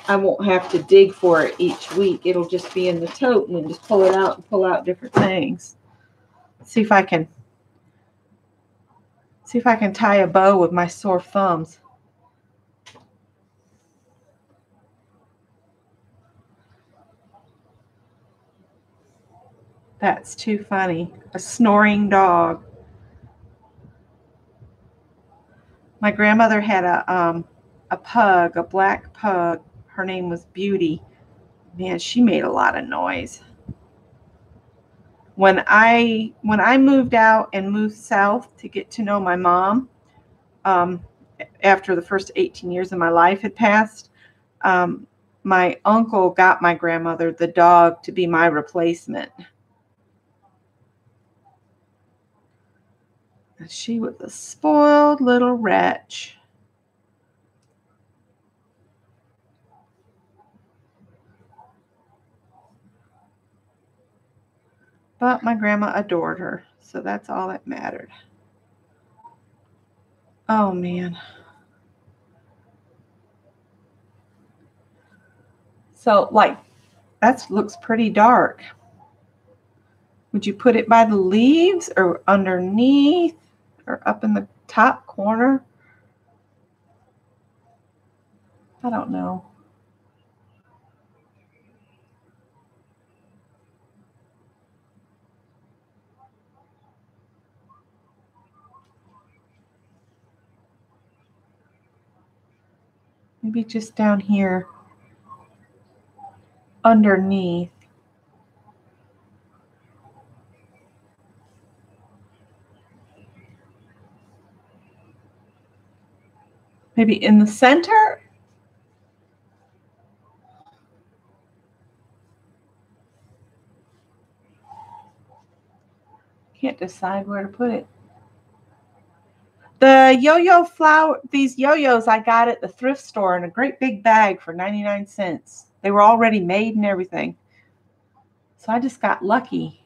I won't have to dig for it each week. It'll just be in the tote and then just pull it out and pull out different things. Let's see if I can tie a bow with my sore thumbs. That's too funny. A snoring dog. My grandmother had a pug, a black pug. Her name was Beauty. Man, she made a lot of noise. When I moved out and moved south to get to know my mom, after the first 18 years of my life had passed, my uncle got my grandmother the dog to be my replacement. She was a spoiled little wretch. But my grandma adored her, so that's all that mattered. Oh, man. So, like, that looks pretty dark. Would you put it by the leaves or underneath or up in the top corner? I don't know. Maybe just down here underneath. Maybe in the center? Can't decide where to put it. The yo-yo flower, these yo-yos I got at the thrift store in a great big bag for 99 cents. They were already made and everything. So I just got lucky.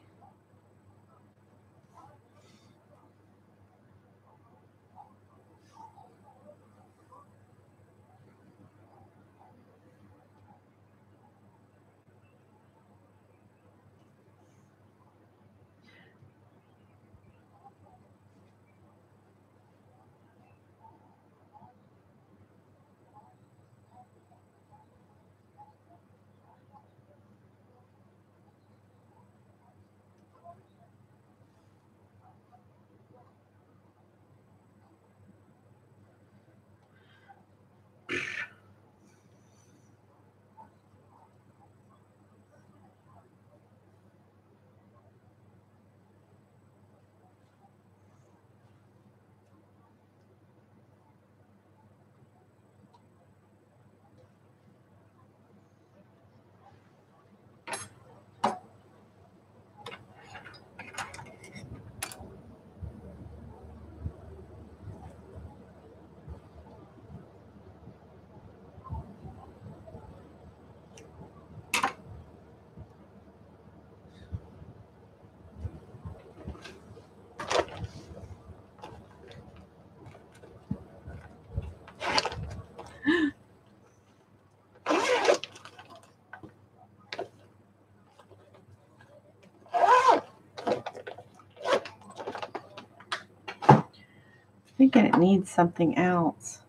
Thinking it needs something else.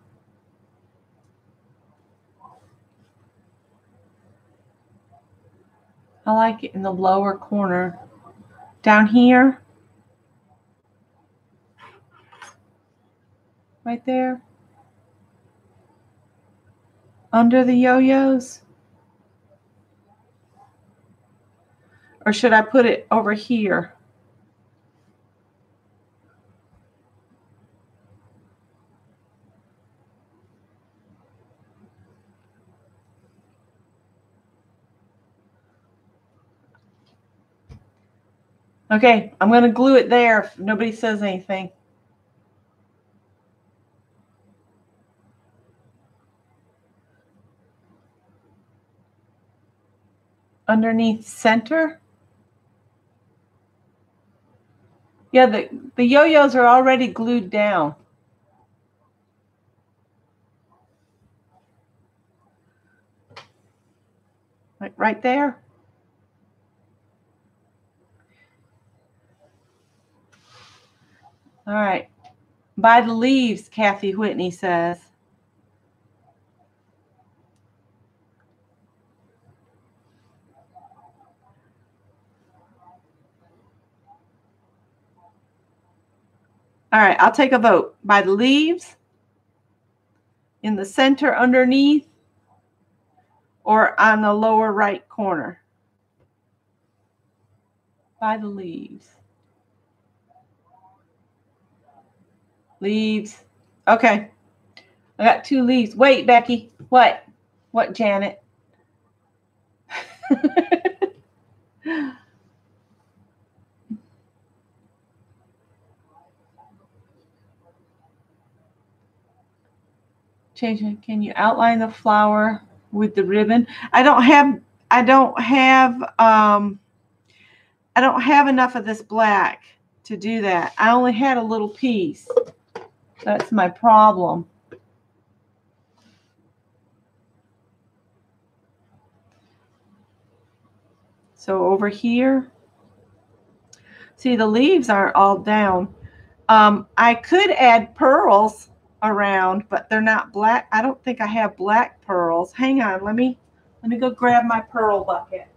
I like it in the lower corner. Down here. Right there. Under the yo-yos. Or should I put it over here? Okay, I'm going to glue it there if nobody says anything. Underneath center. Yeah, the yo-yos are already glued down. Like right there. All right. By the leaves, Kathy Whitney says. All right, I'll take a vote. By the leaves, in the center underneath, or on the lower right corner. By the leaves. Leaves. Okay. I got 2 leaves. Wait, Becky. What? What, Janet? Change it. Can you outline the flower with the ribbon? I don't have I don't have enough of this black to do that. I only had a little piece. That's my problem. So over here, see the leaves aren't all down. I could add pearls around, but they're not black. I don't think I have black pearls. Hang on, let me go grab my pearl bucket.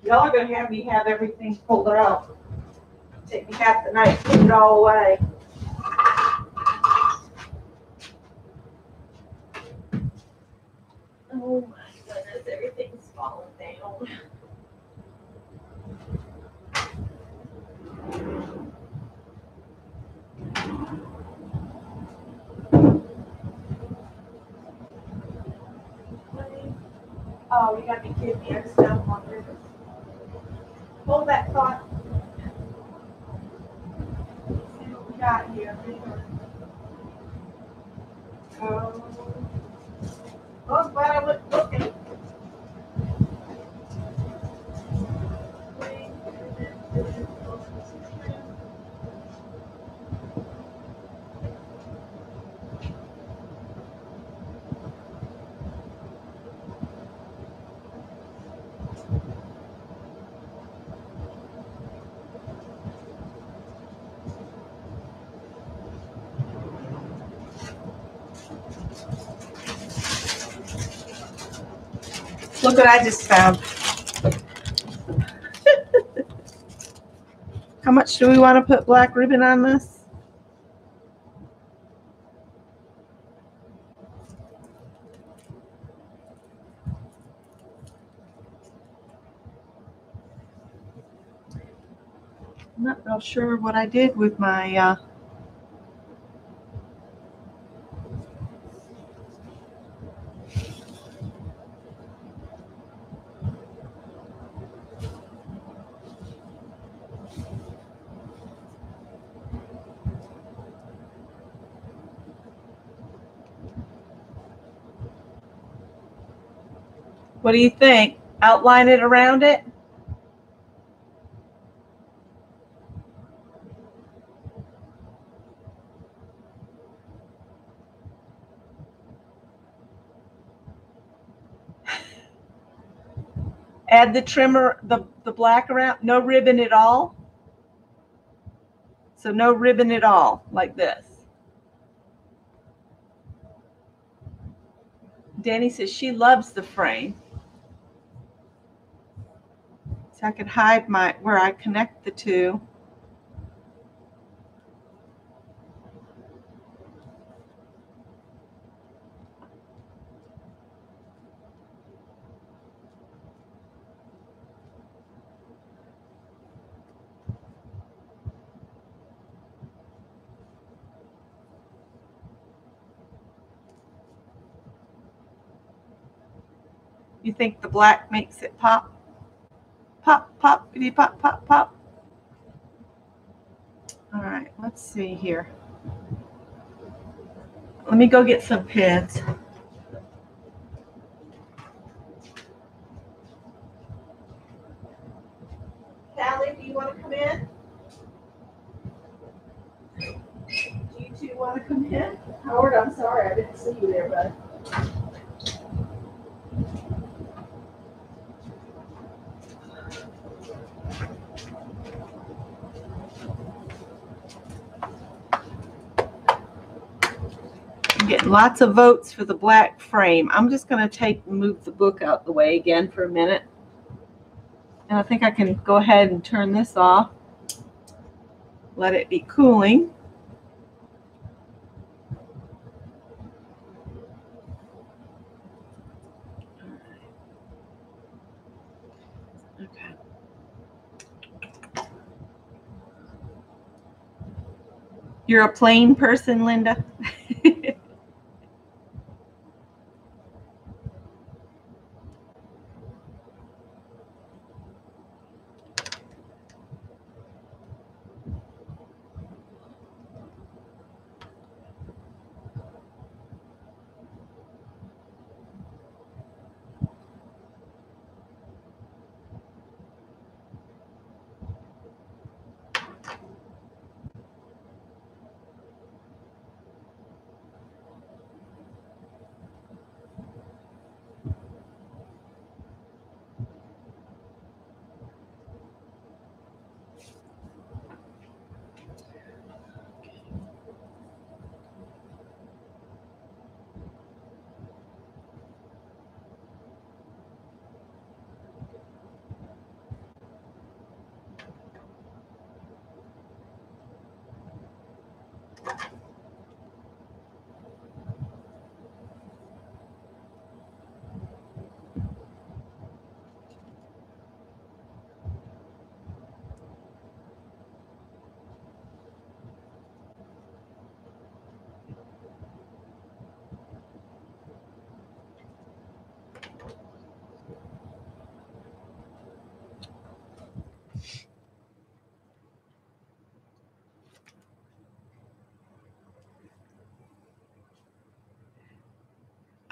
Y'all are gonna have me have everything pulled out. Take me half the night to put it all away. Oh my goodness, everything's falling down. Oh, you gotta be kidding me. I just found one ribbon. Hold that thought. Let's see what we got here. Oh, I'm glad I went looking. Look what I just found. How much do we want to put black ribbon on this? I'm not real sure what I did with my what do you think? Outline it around it? Add the trimmer, the black around, no ribbon at all. So no ribbon at all, like this. Danny says she loves the frame. So I could hide my where I connect the two. You think the black makes it pop? Pop, pop, pop, pop, pop. All right, let's see here. Let me go get some pins. Callie, do you want to come in? Do you two want to come in? Howard, I'm sorry, I didn't see you there, bud. I'm getting lots of votes for the black frame. I'm just going to move the book out the way again for a minute. And I think I can go ahead and turn this off. Let it be cooling. Okay. You're a plain person, Linda?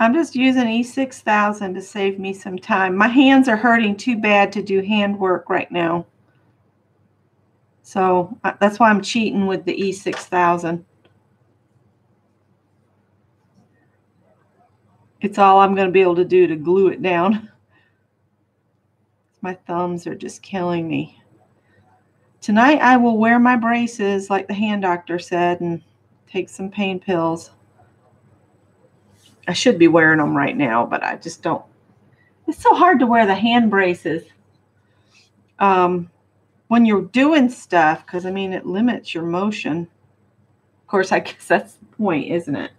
I'm just using E6000 to save me some time. My hands are hurting too bad to do hand work right now. So that's why I'm cheating with the E6000. It's all I'm going to be able to do to glue it down. My thumbs are just killing me. Tonight I will wear my braces like the hand doctor said and take some pain pills. I should be wearing them right now, but I just don't. It's so hard to wear the hand braces when you're doing stuff because, I mean, it limits your motion. Of course, I guess that's the point, isn't it?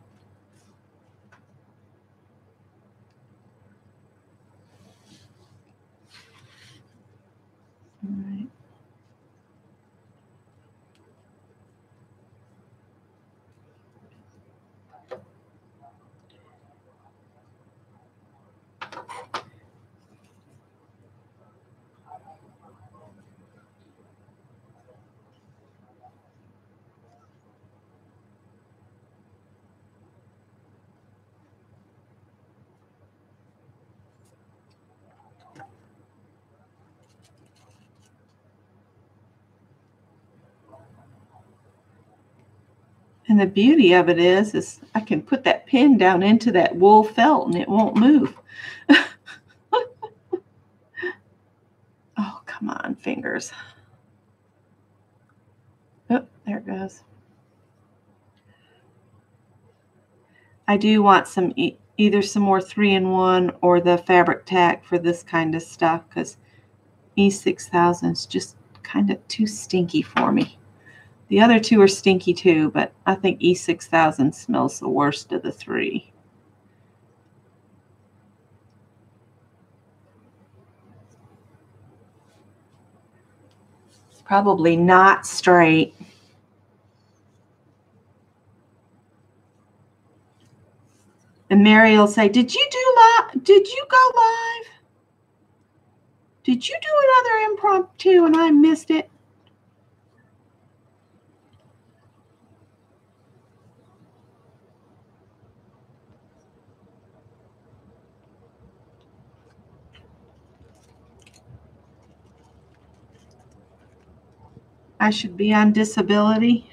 All right. And the beauty of it is I can put that pin down into that wool felt and it won't move. Oh, come on, fingers. Oh, there it goes. I do want some either some more 3-in-1 or the fabric tack for this kind of stuff because E6000 is just kind of too stinky for me. The other two are stinky too, but I think E6000 smells the worst of the three. It's probably not straight. And Mary will say, Did you go live? Did you do another impromptu and I missed it? I should be on disability.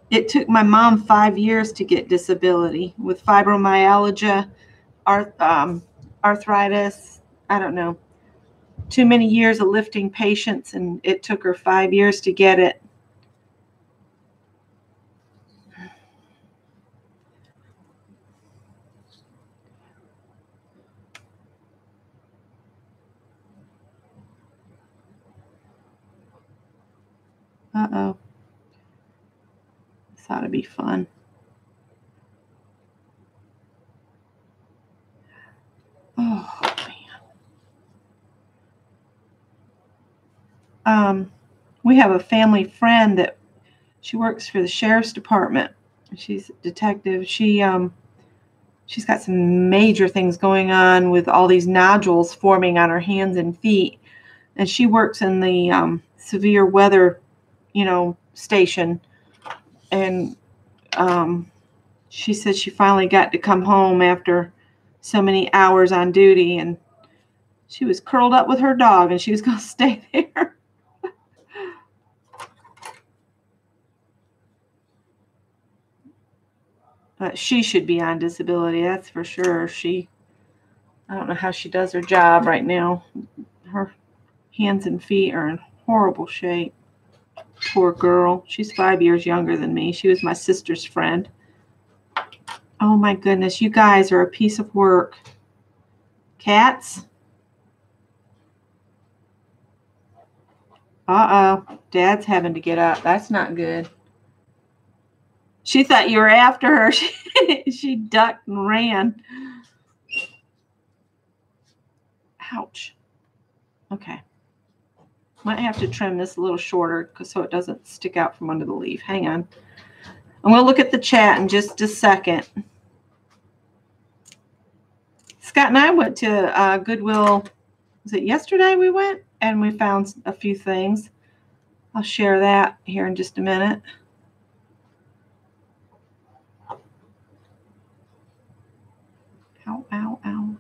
It took my mom 5 years to get disability with fibromyalgia, arthritis. I don't know. Too many years of lifting patients, and it took her 5 years to get it. Uh-oh. This ought to be fun. Oh, man. We have a family friend that she works for the sheriff's department. She's a detective. She's got some major things going on with all these nodules forming on her hands and feet. And she works in the severe weather, station. And she said she finally got to come home after so many hours on duty. And she was curled up with her dog and she was going to stay there. But she should be on disability, that's for sure. I don't know how she does her job right now. Her hands and feet are in horrible shape. Poor girl. She's 5 years younger than me. She was my sister's friend. Oh my goodness, you guys are a piece of work. Cats? Uh-oh. Dad's having to get up. That's not good. She thought you were after her. She ducked and ran. Ouch. Okay. Might have to trim this a little shorter so it doesn't stick out from under the leaf. Hang on. I'm going to look at the chat in just a second. Scott and I went to Goodwill. Was it yesterday we went? And we found a few things. I'll share that here in just a minute. ow, ow.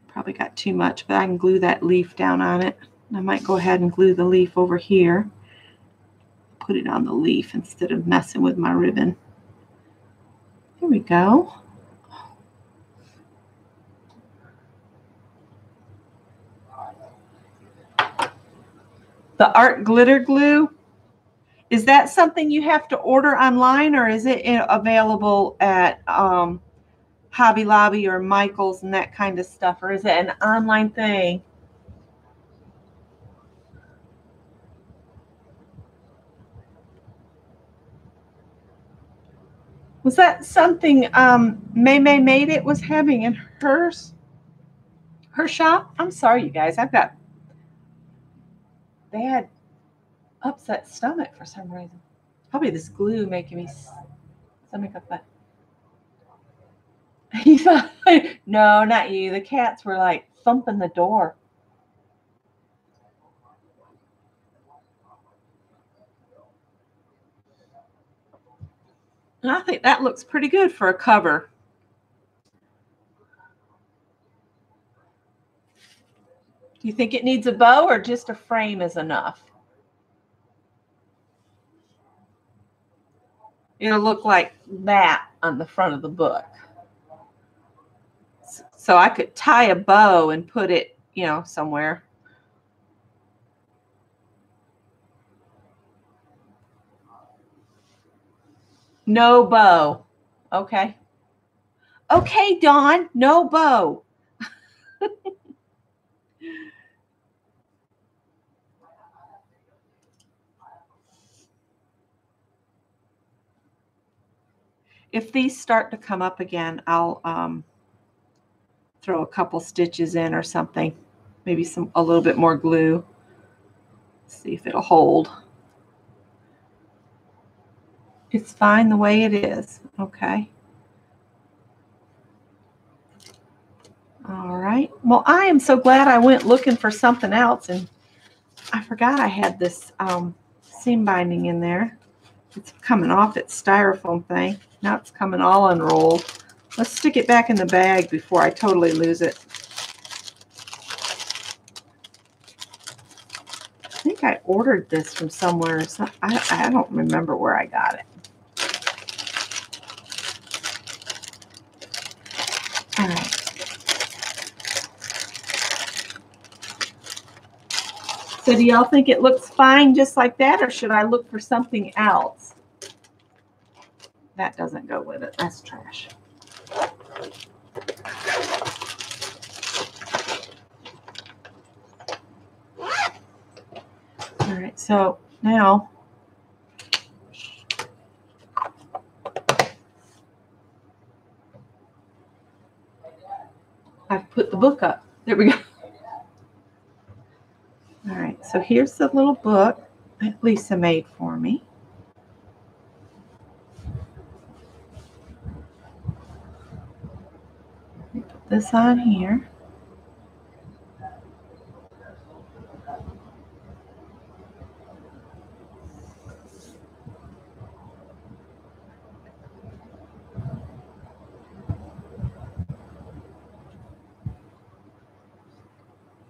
Probably got too much, but I can glue that leaf down on it. I might go ahead and glue the leaf over here. Put it on the leaf instead of messing with my ribbon. Here we go. The art glitter glue, is that something you have to order online, or is it available at Hobby Lobby or Michael's and that kind of stuff, or is it an online thing? Was that something May Made It was having in her shop? I'm sorry, you guys. They had upset stomach for some reason. Probably this glue making me stomach upset. No, not you. The cats were like thumping the door. And I think that looks pretty good for a cover. Do you think it needs a bow or just a frame is enough? It'll look like that on the front of the book. So I could tie a bow and put it, you know, somewhere. No bow. Okay. Okay, Dawn, no bow. If these start to come up again, I'll throw a couple stitches in or something. Maybe a little bit more glue. See if it'll hold. It's fine the way it is. Okay. All right. Well, I am so glad I went looking for something else, and I forgot I had this seam binding in there. It's coming off its styrofoam thing. Now it's coming all unrolled. Let's stick it back in the bag before I totally lose it. I think I ordered this from somewhere. So I don't remember where I got it. All right. So do y'all think it looks fine just like that, or should I look for something else? That doesn't go with it. That's trash. All right, so now I've put the book up. There we go. All right, so here's the little book that Lisa made for me. Put this on here.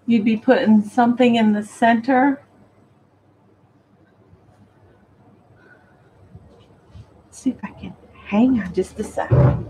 You'd be putting something in the center. Let's see if I can hang on just a second.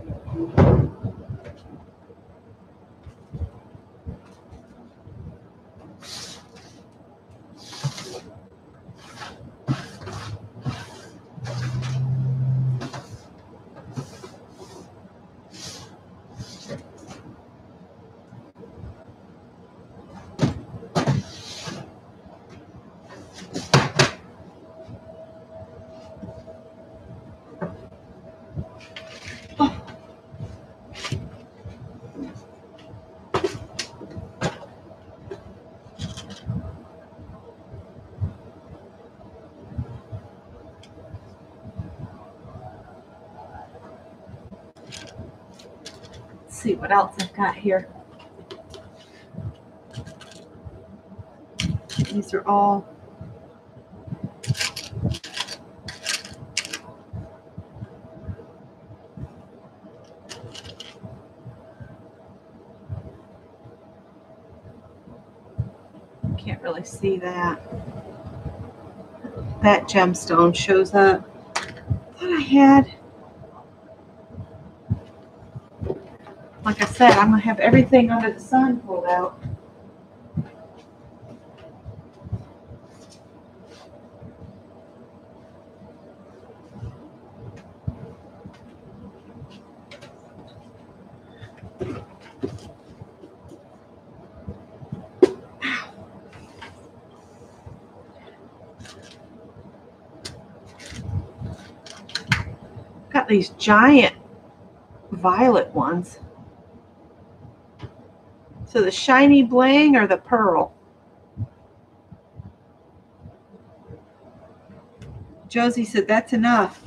See what else I've got here. These are all Can't really see that. That gemstone shows up. I thought I had, like I said, I'm going to have everything under the sun pulled out. Got these giant violet ones. So the shiny bling or the pearl? Josie said, that's enough.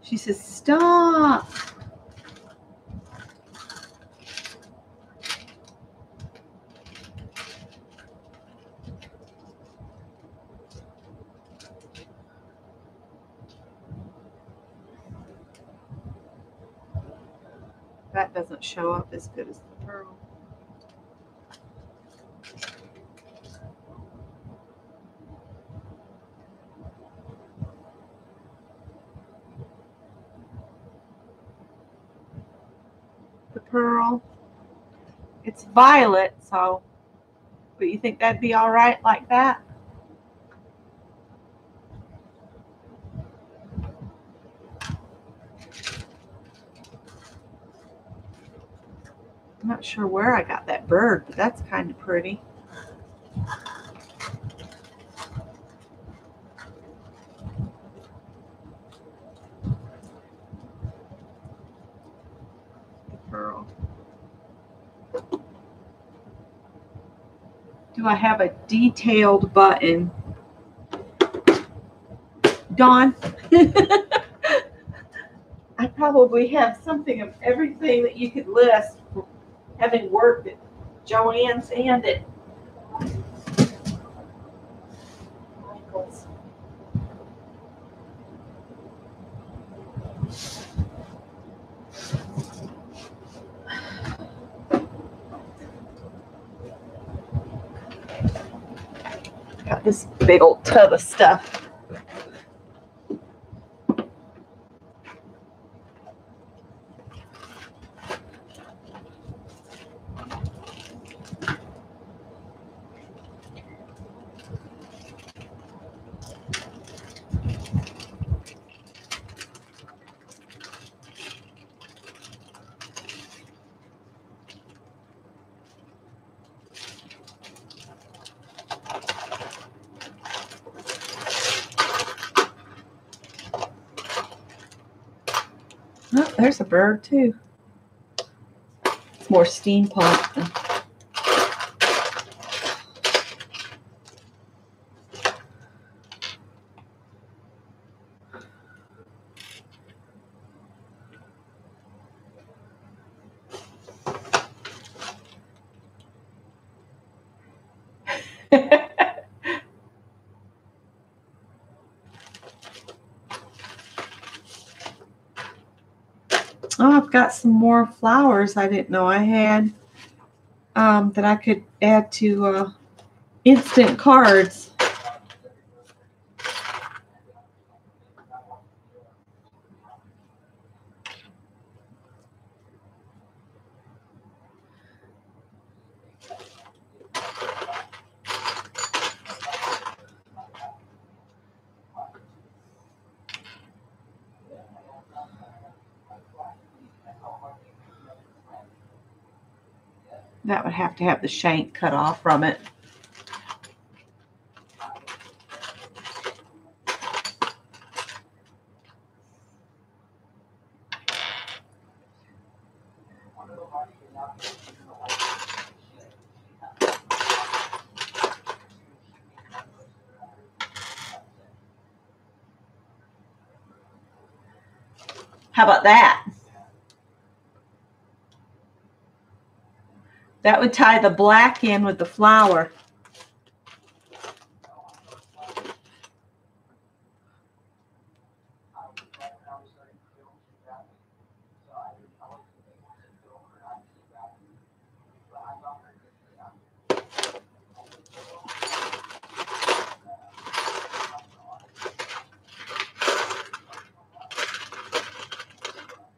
She says, stop. That doesn't show up as good as the pearl. The pearl, it's violet, so, but you think that'd be all right like that? I'm not sure where I got that bird, but that's kind of pretty. The pearl. Do I have a detailed button? Dawn? I probably have something of everything that you could list, having worked at Joann's and at Michael's. Got this big old tub of stuff. Oh, there's a bird too. It's more steampunk than. Oh, I've got some more flowers I didn't know I had that I could add to instant cards. That would have to have the shank cut off from it. How about that? That would tie the black in with the flower.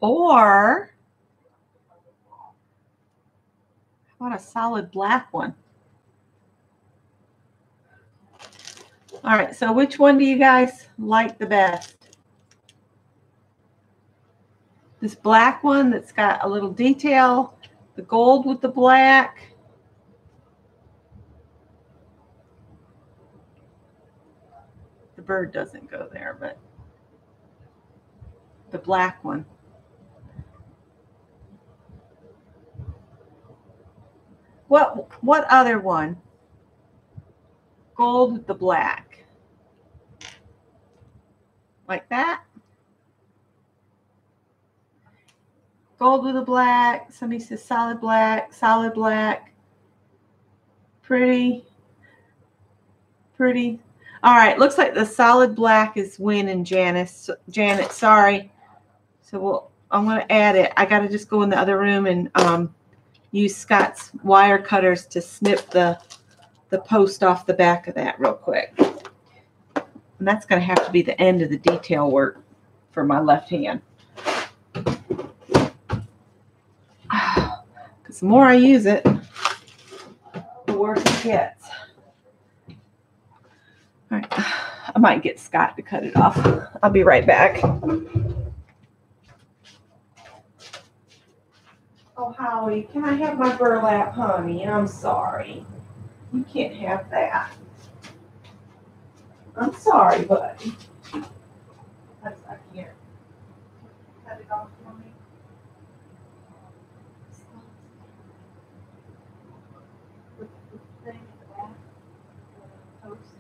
Or how about a solid black one? All right, so which one do you guys like the best? This black one that's got a little detail, the gold with the black. The bird doesn't go there, but the black one. What other one? Gold with the black. Like that? Gold with the black. Somebody says solid black, solid black. Pretty. Pretty. All right, looks like the solid black is winning, Janet, sorry. So I'm going to add it. I got to just go in the other room and use Scott's wire cutters to snip the post off the back of that real quick. And that's going to have to be the end of the detail work for my left hand. Because the more I use it, the worse it gets. All right, I might get Scott to cut it off. I'll be right back. Oh, Howie, can I have my burlap, honey? I'm sorry. You can't have that. I'm sorry, buddy. I can't. Cut it off for me. Put the thing in the back. Post.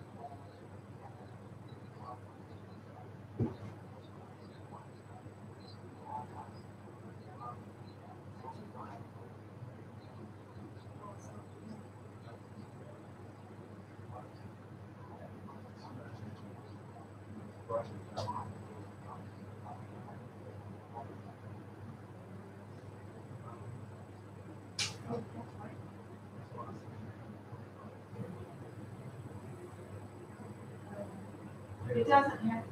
It doesn't have to.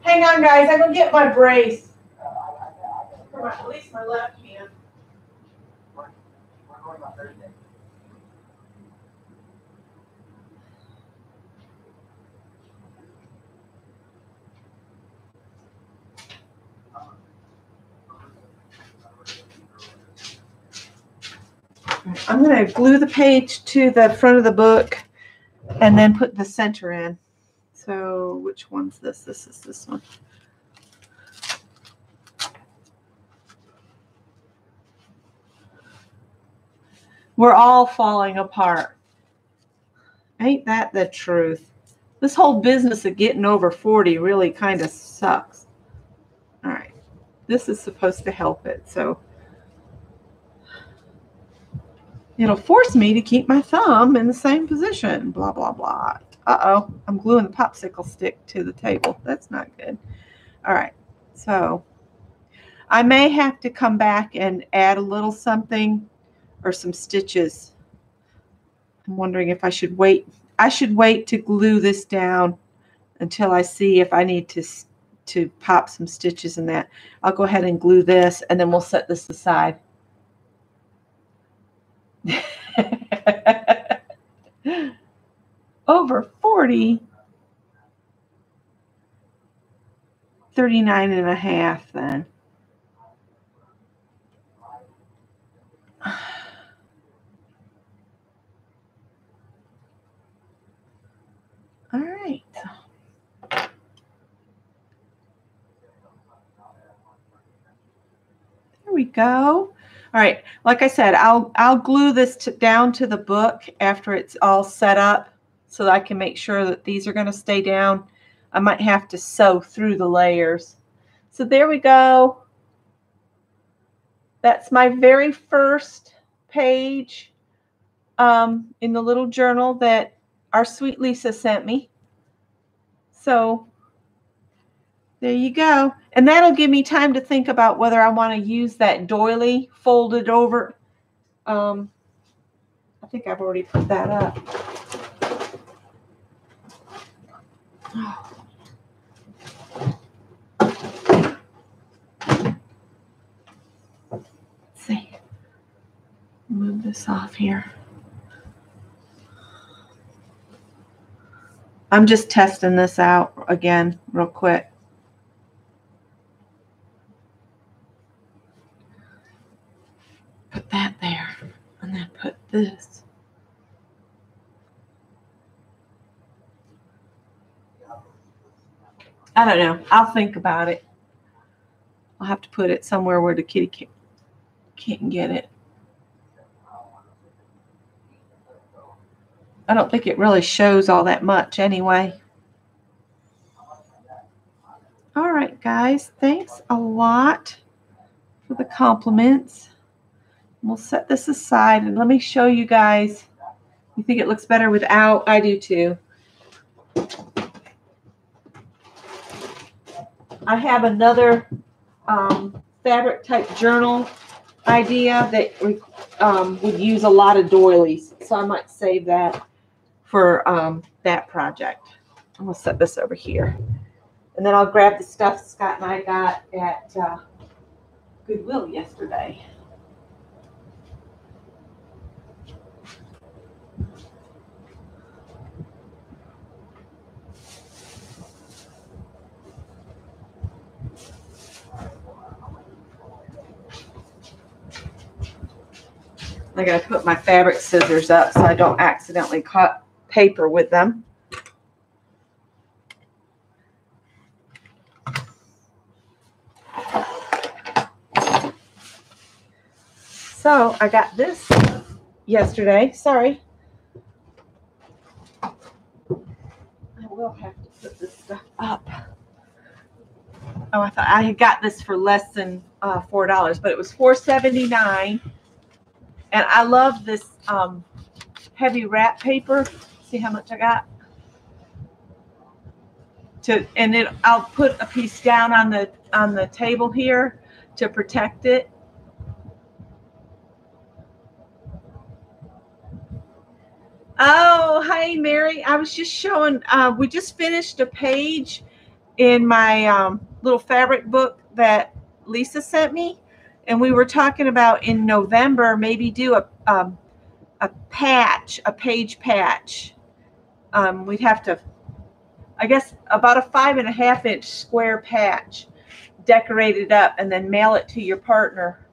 Hang on, guys. I'm going to get my brace. For at least my left hand. I'm going to glue the page to the front of the book and then put the center in. So which one's this? This is this one. We're all falling apart. Ain't that the truth? This whole business of getting over 40 really kind of sucks. All right. This is supposed to help it. So it'll force me to keep my thumb in the same position. Blah, blah, blah. Uh-oh. I'm gluing the popsicle stick to the table. That's not good. All right. So I may have to come back and add a little something or some stitches. I'm wondering if I should wait. I should wait to glue this down until I see if I need to pop some stitches in that. I'll go ahead and glue this, and then we'll set this aside. Over 40, 39 and a half then. All right. There we go. All right, like I said, I'll glue this down to the book after it's all set up so that I can make sure that these are going to stay down. I might have to sew through the layers. So there we go. That's my very first page in the little journal that our sweet Lisa sent me. So there you go. And that'll give me time to think about whether I want to use that doily folded over. I think I've already put that up. Let's see. Move this off here. I'm just testing this out again real quick. Put that there and then put this. I don't know. I'll think about it. I'll have to put it somewhere where the kitty can't get it. I don't think it really shows all that much anyway. All right, guys. Thanks a lot for the compliments. We'll set this aside and let me show you guys. You think it looks better without? I do too. I have another fabric type journal idea that would use a lot of doilies. So I might save that for that project. I'm going to set this over here. And then I'll grab the stuff Scott and I got at Goodwill yesterday. I got to put my fabric scissors up so I don't accidentally cut paper with them. So I got this yesterday. Sorry. I will have to put this stuff up. Oh, I thought I had got this for less than $4, but it was $4.79. And I love this heavy wrap paper. See how much I got? And then I'll put a piece down on the table here to protect it. Oh, hi, Mary. I was just showing, we just finished a page in my little fabric book that Lisa sent me. And we were talking about in November, maybe do a patch, a page patch. We'd have to, I guess, about a 5.5-inch square patch, decorate it up, and then mail it to your partner,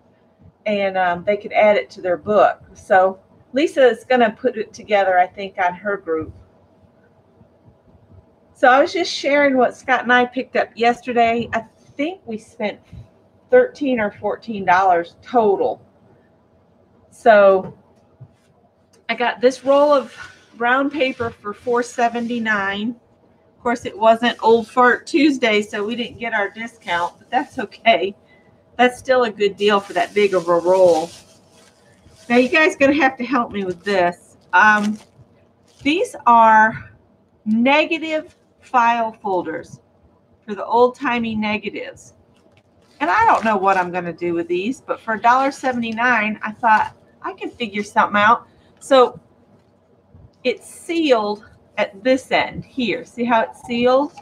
and they could add it to their book. So Lisa is going to put it together, I think, on her group. So I was just sharing what Scott and I picked up yesterday. I think we spent $13 or $14 total. So I got this roll of brown paper for $4.79. Of course, it wasn't Old Fart Tuesday, so we didn't get our discount, but that's okay. That's still a good deal for that big of a roll. Now, you guys are going to have to help me with this. These are negative file folders for the old-timey negatives. And I don't know what I'm going to do with these, but for $1.79, I thought I can figure something out. So it's sealed at this end here. See how it's sealed?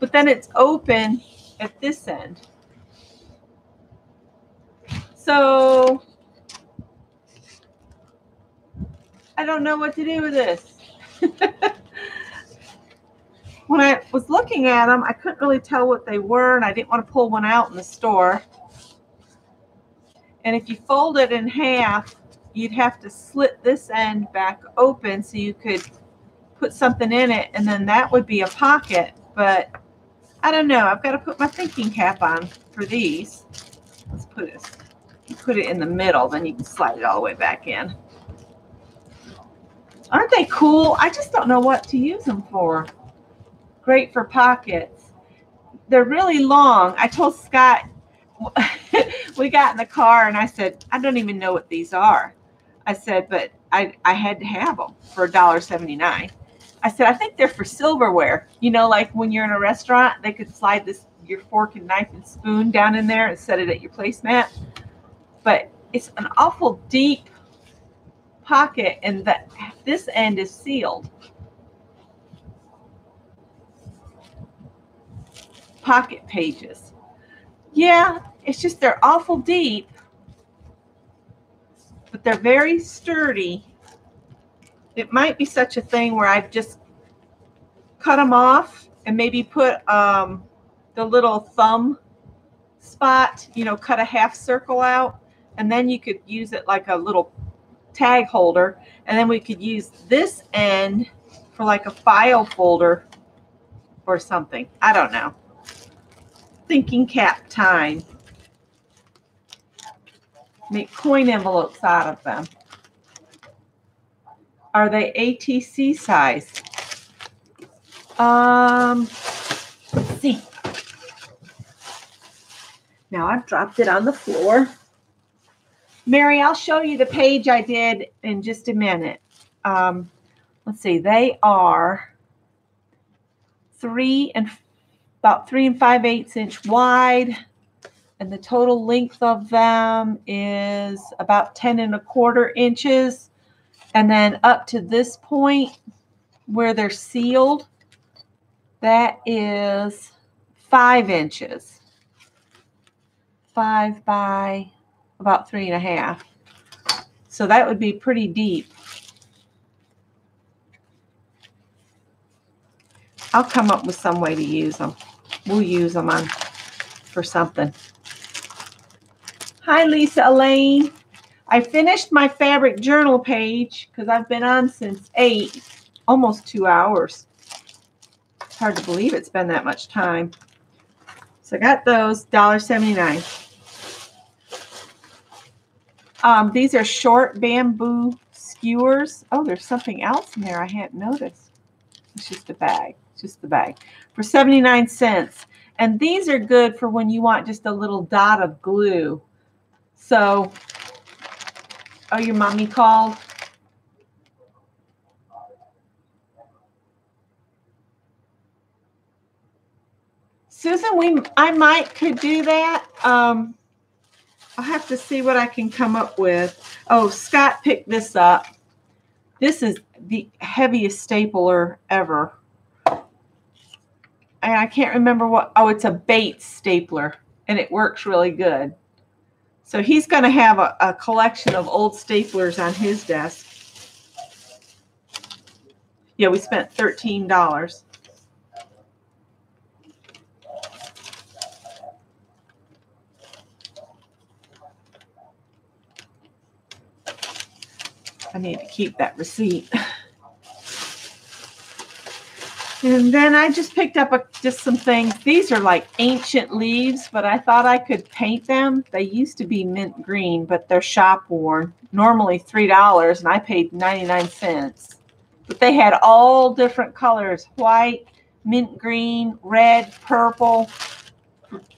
But then it's open at this end. So I don't know what to do with this. When I was looking at them, I couldn't really tell what they were, and I didn't want to pull one out in the store. And if you fold it in half, you'd have to slit this end back open so you could put something in it, and then that would be a pocket. But I don't know. I've got to put my thinking cap on for these. Let's put it. You put it in the middle, then you can slide it all the way back in. Aren't they cool? I just don't know what to use them for. Great for pockets. They're really long. I told Scott, we got in the car and I said, I don't even know what these are. I said, but I had to have them for $1.79. I said, I think they're for silverware. You know, like when you're in a restaurant, they could slide your fork and knife and spoon down in there and set it at your placemat. But it's an awful deep pocket, and this end is sealed. pocket pages. Yeah, it's just they're awful deep, but they're very sturdy. It might be such a thing where I just cut them off and maybe put the little thumb spot, you know, cut a half circle out, and then you could use it like a little tag holder, and then we could use this end for like a file folder or something. I don't know. Thinking cap time. Make coin envelopes out of them. Are they ATC size? Let's see. Now I've dropped it on the floor. Mary, I'll show you the page I did in just a minute. Let's see. They are about 3 5/8 inch wide, and the total length of them is about 10 1/4 inches. And then up to this point where they're sealed, that is 5 inches. 5 by about 3 1/2. So that would be pretty deep. I'll come up with some way to use them. We'll use them for something. Hi, Lisa Elaine. I finished my fabric journal page because I've been on since 8, almost 2 hours. It's hard to believe it's been that much time. So I got those, $1.79. These are short bamboo skewers. Oh, there's something else in there I hadn't noticed. It's just a bag. It's just the bag. For 79 cents. And these are good for when you want just a little dot of glue. So, oh, your mommy called? Susan, I could do that. I'll have to see what I can come up with. Oh, Scott picked this up. This is the heaviest stapler ever. And I can't remember what. Oh, it's a Bates stapler, and it works really good. So he's going to have a collection of old staplers on his desk. Yeah, we spent $13. I need to keep that receipt. And then I just picked up just some things. These are like ancient leaves, but I thought I could paint them. They used to be mint green, but they're shop worn. Normally $3, and I paid 99 cents. But they had all different colors: white, mint green, red, purple.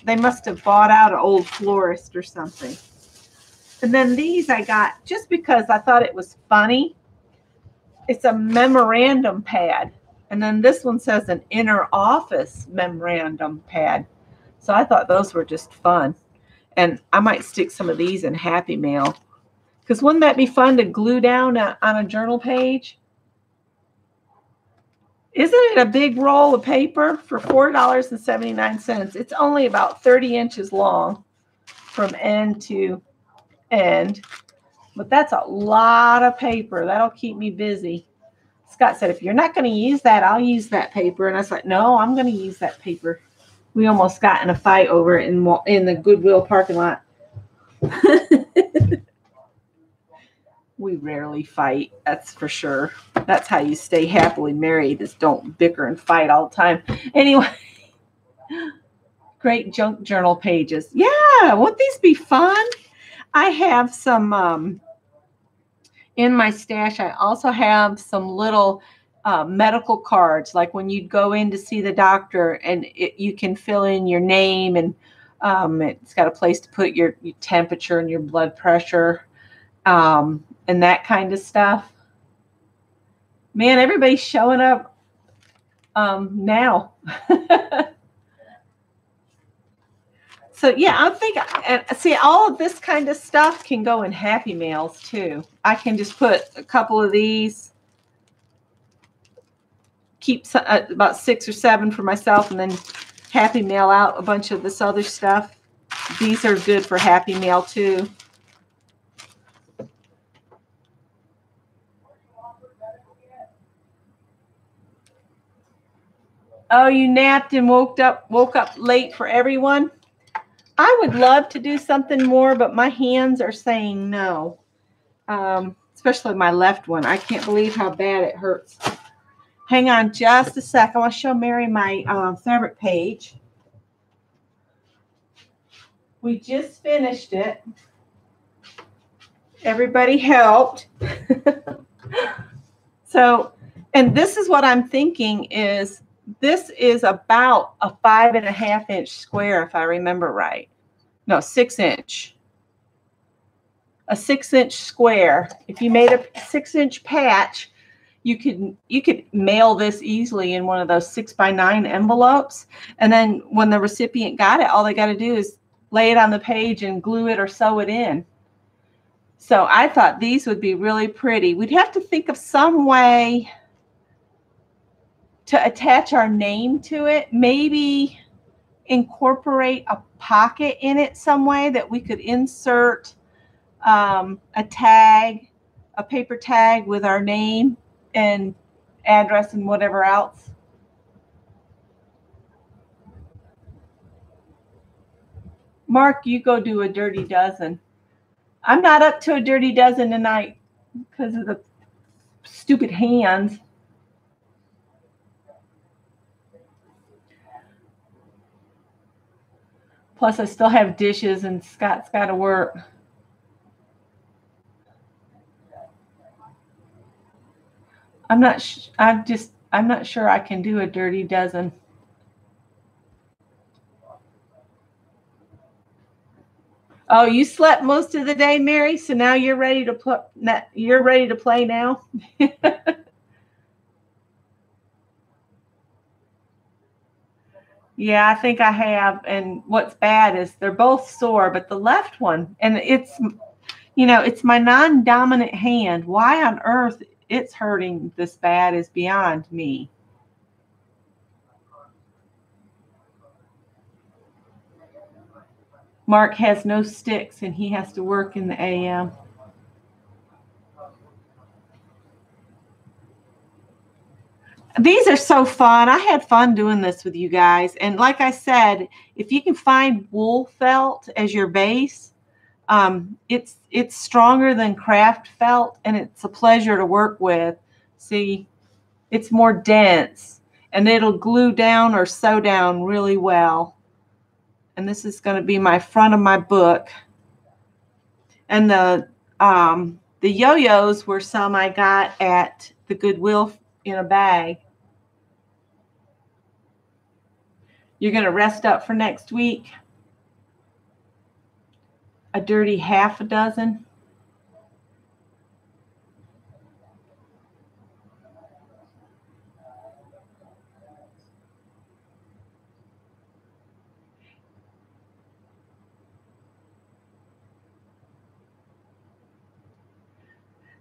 They must have bought out an old florist or something. And then these I got just because I thought it was funny. It's a memorandum pad. And then this one says an inner office memorandum pad. So I thought those were just fun. And I might stick some of these in Happy Mail. Because wouldn't that be fun to glue down on a journal page? Isn't it a big roll of paper for $4.79? It's only about 30 inches long from end to end. But that's a lot of paper. That'll keep me busy. Scott said, if you're not going to use that, I'll use that paper. And I was like, no, I'm going to use that paper. We almost got in a fight over it in the Goodwill parking lot. We rarely fight, that's for sure. That's how you stay happily married, is don't bicker and fight all the time. Anyway, great junk journal pages. Yeah, won't these be fun? I have some... in my stash, I also have some little medical cards, like when you'd go in to see the doctor, and you can fill in your name, and it's got a place to put your temperature and your blood pressure, and that kind of stuff. Man, everybody's showing up now. So yeah, I'm thinking, and see, all of this kind of stuff can go in Happy Mails too. I can just put a couple of these, keep about 6 or 7 for myself, and then Happy Mail out a bunch of this other stuff. These are good for Happy Mail too. Oh, you napped and woke up late for everyone? I would love to do something more, but my hands are saying no. Especially my left one. I can't believe how bad it hurts. Hang on just a sec. I want to show Mary my fabric page. We just finished it. Everybody helped. So, and this is what I'm thinking is, this is about a 5.5 inch square, if I remember right. No, 6 inch. A 6 inch square. If you made a 6 inch patch, you could mail this easily in one of those 6x9 envelopes. And then when the recipient got it, all they got to do is lay it on the page and glue it or sew it in. So I thought these would be really pretty. We'd have to think of some way to attach our name to it. Maybe incorporate a pocket in it some way that we could insert a tag, a paper tag with our name and address and whatever else. Mark, you go do a dirty dozen. I'm not up to a dirty dozen tonight because of the stupid hands. Plus, I still have dishes and Scott's got to work. I'm not sure I can do a dirty dozen. Oh, you slept most of the day, Mary, so now you're ready to play now. Yeah, I think I have. And what's bad is they're both sore, but the left one, and it's my non-dominant hand. Why on earth it's hurting this bad is beyond me. Mark has no sticks and he has to work in the AM. These are so fun. I had fun doing this with you guys. And like I said, if you can find wool felt as your base, it's stronger than craft felt and it's a pleasure to work with. See, it's more dense and it'll glue down or sew down really well. And this is going to be my front of my book. And the yo-yos were some I got at the Goodwill in a bag. You're going to rest up for next week. A dirty half a dozen.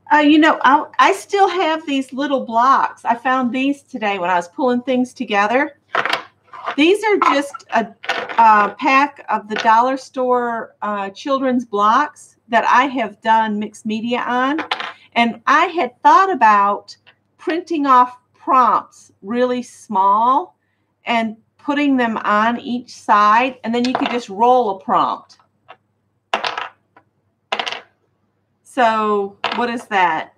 I still have these little blocks. I found these today when I was pulling things together. These are just a pack of the dollar store children's blocks that I have done mixed media on. And I had thought about printing off prompts really small and putting them on each side. And then you could just roll a prompt. So what is that?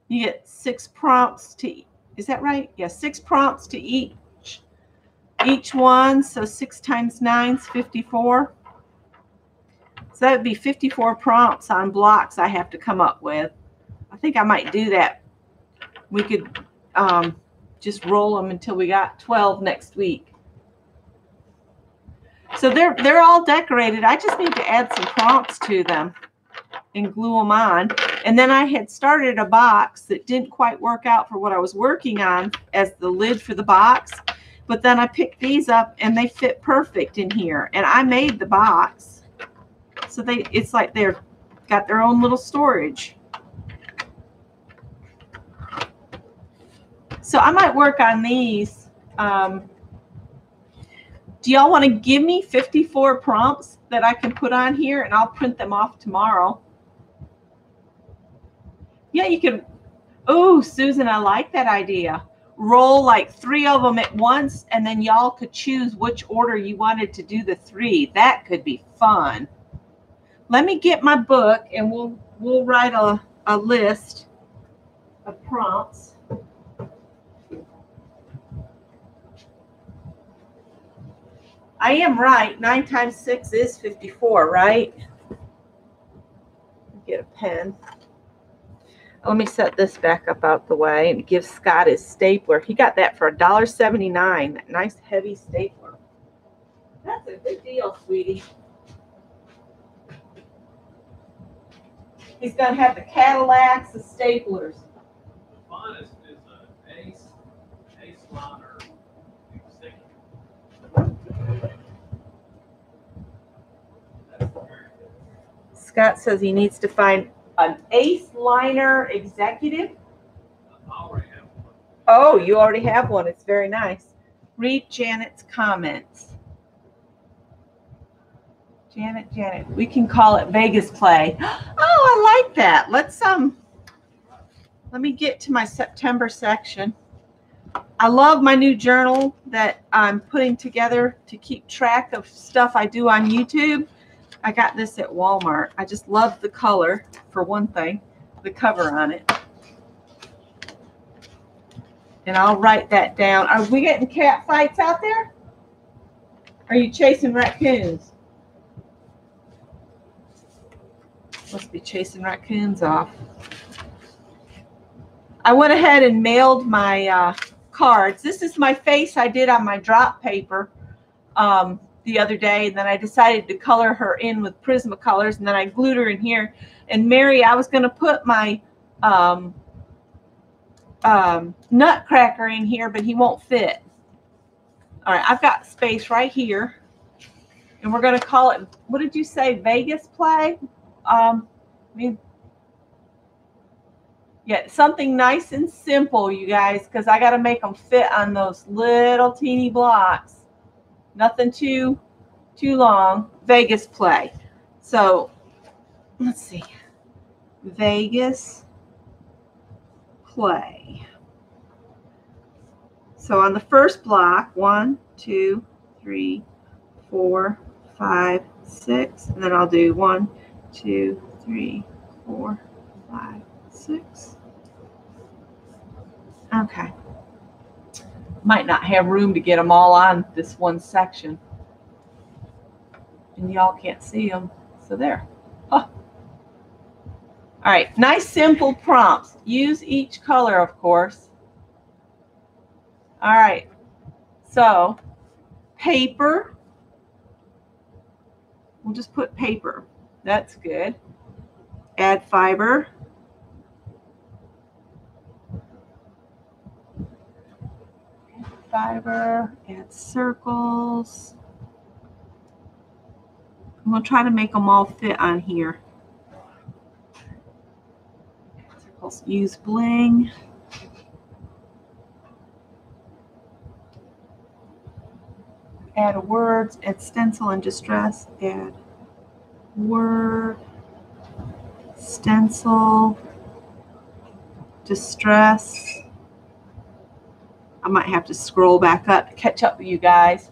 You get 6 prompts to, is that right? Yeah, 6 prompts to each one. So 6 times 9 is 54. So that would be 54 prompts on blocks I have to come up with. I think I might do that. We could just roll them until we got 12 next week. So they're all decorated. I just need to add some prompts to them and glue them on. And then I had started a box that didn't quite work out for what I was working on as the lid for the box. But then I picked these up and they fit perfect in here. And I made the box. So it's like they're got their own little storage. So I might work on these Do y'all want to give me 54 prompts that I can put on here, and I'll print them off tomorrow? Yeah, you can. Oh, Susan, I like that idea. Roll like 3 of them at once, and then y'all could choose which order you wanted to do the 3. That could be fun. Let me get my book, and we'll write a list of prompts. I am right. 9 times 6 is 54, right? Get a pen. Let me set this back up out the way and give Scott his stapler. He got that for $1.79. That nice heavy stapler. That's a good deal, sweetie. He's going to have the Cadillacs, the staplers. The finest is an ace liner executive. That's very good. Scott says he needs to find an ace liner executive. I already have one. Oh, you already have one. It's very nice. Read Janet's comments. Janet, we can call it Vegas play. Oh, I like that. Let me get to my September section. I love my new journal that I'm putting together to keep track of stuff I do on YouTube. I got this at Walmart. I just love the color, for one thing, the cover on it. And I'll write that down. Are we getting cat fights out there? Are you chasing raccoons? Must be chasing raccoons off. I went ahead and mailed my cards. This is my face I did on my drop paper the other day. And then I decided to color her in with Prismacolors. And then I glued her in here. And Mary, I was going to put my Nutcracker in here, but he won't fit. All right, I've got space right here. And we're going to call it, what did you say, Vegas play? Yeah, something nice and simple, you guys, because I got to make them fit on those little teeny blocks. Nothing too long. Vegas play. So let's see. Vegas play. So on the first block, 1, 2, 3, 4, 5, 6, and then I'll do 1, 2, 3, 4, 5, 6. Okay. Might not have room to get them all on this one section. And y'all can't see them. So there. Oh. All right. Nice, simple prompts. Use each color, of course. All right. So, paper. We'll just put paper. That's good. Add fiber. Fiber, add circles. I'm going to try to make them all fit on here. Circles. Use bling. Add words, add stencil and distress, add word, stencil, distress. I might have to scroll back up to catch up with you guys.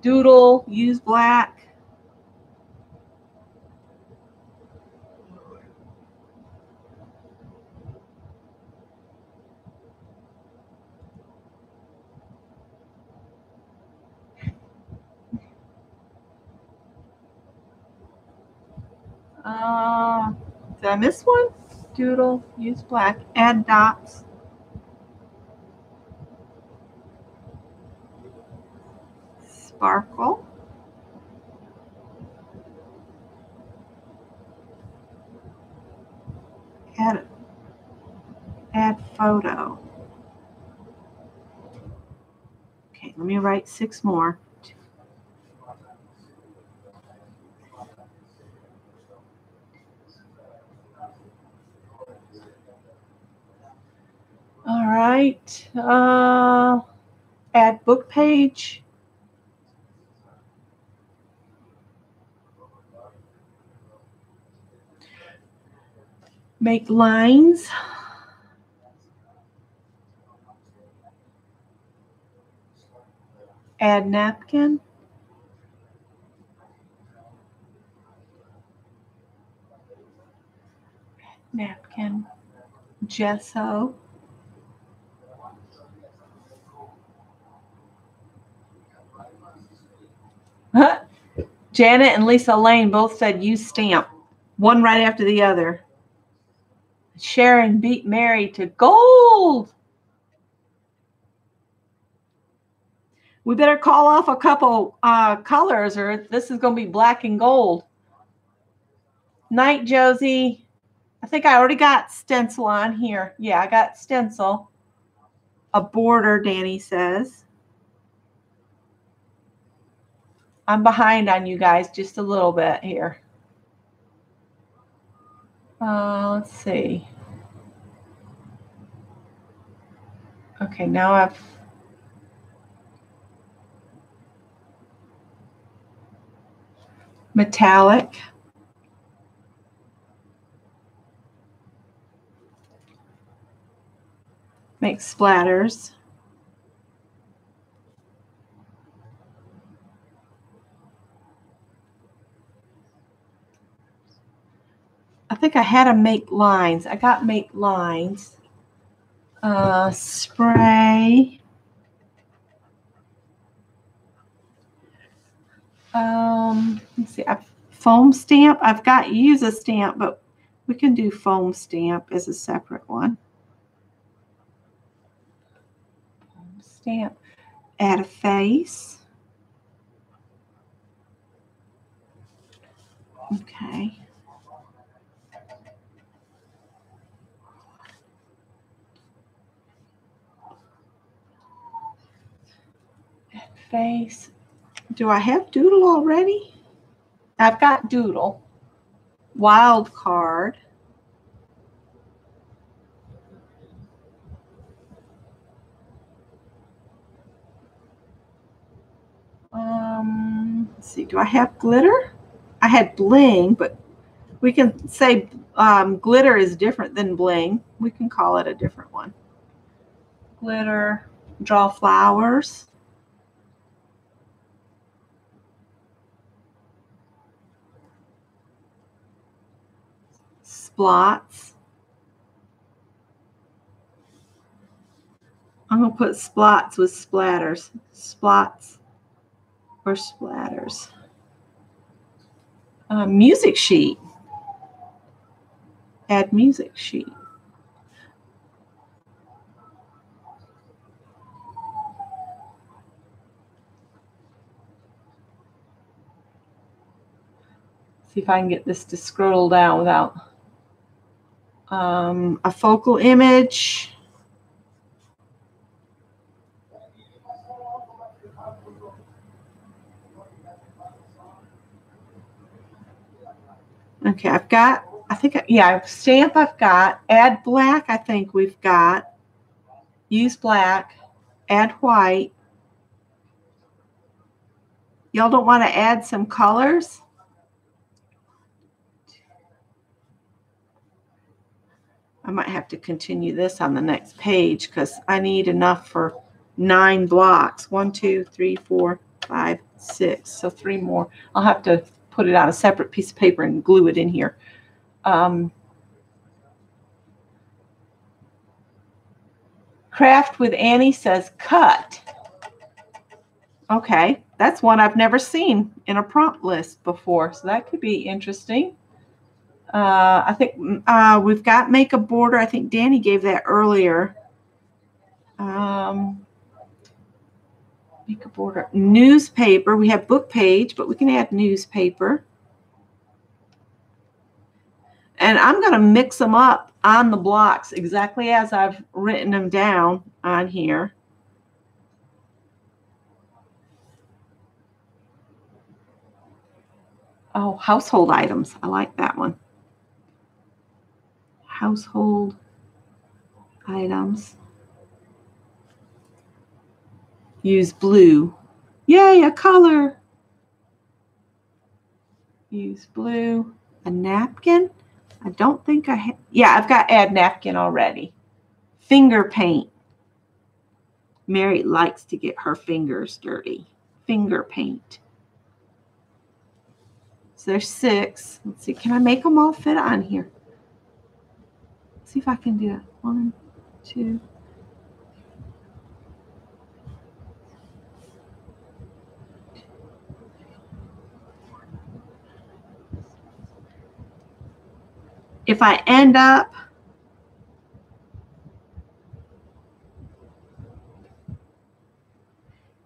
Doodle, use black. Did I miss one? Doodle, use black, add dots. Sparkle. Add photo. Okay, let me write 6 more. All right. Add book page. Make lines. Add napkin. Napkin. Gesso. Janet and Lisa Lane both said use stamp. One right after the other. Sharon beat Mary to gold. We better call off a couple colors or this is going to be black and gold. Night, Josie. I think I already got stencil on here. Yeah, I got stencil. A border, Danny says. I'm behind on you guys just a little bit here. Let's see. Okay, now I've metallic. Make splatters. I think I had to make lines. I got make lines. Spray. Let's see. Foam stamp. I've got use a stamp, but we can do foam stamp as a separate one. Foam stamp. Add a face. Okay. Add face. Do I have doodle already? I've got doodle. Wild card. Let's see. Do I have glitter? I had bling, but we can say glitter is different than bling. We can call it a different one. Glitter. Draw flowers. Splots. I'm going to put splots with splatters. Splots or splatters. Music sheet. Add music sheet. See if I can get this to scroll down without a focal image. Okay, I've got, I think, yeah, stamp I've got. Add black, I think we've got. Use black. Add white. Y'all don't want to add some colors? I might have to continue this on the next page because I need enough for 9 blocks. 1, 2, 3, 4, 5, 6. So 3 more. I'll have to put it on a separate piece of paper and glue it in here. Craft with Annie says cut. Okay, that's one I've never seen in a prompt list before, so that could be interesting. I think we've got make a border. I think Danny gave that earlier. Make a border. Newspaper. We have book page, but we can add newspaper. And I'm going to mix them up on the blocks exactly as I've written them down on here. Oh, household items. I like that one. Household items. Use blue. Yay, a color. Use blue. A napkin. I don't think I have. Yeah, I've got add napkin already. Finger paint. Mary likes to get her fingers dirty. Finger paint. So there's 6. Let's see. Can I make them all fit on here? Let's see if I can do it. 1, 2. If I end up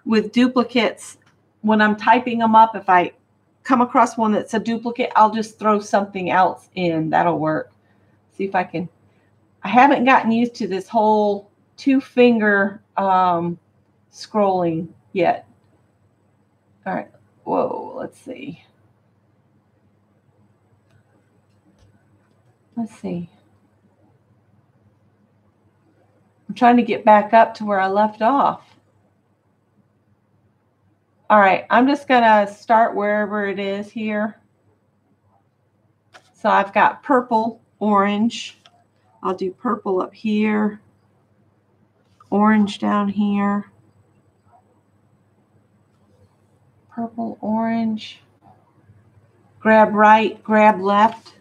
with duplicates, when I'm typing them up, if I come across one that's a duplicate, I'll just throw something else in. That'll work. See if I can. I haven't gotten used to this whole 2-finger scrolling yet. All right. Whoa, let's see. Let's see. I'm trying to get back up to where I left off. All right, I'm just going to start wherever it is here. So I've got purple, orange. I'll do purple up here, orange down here, purple, orange. Grab right, grab left.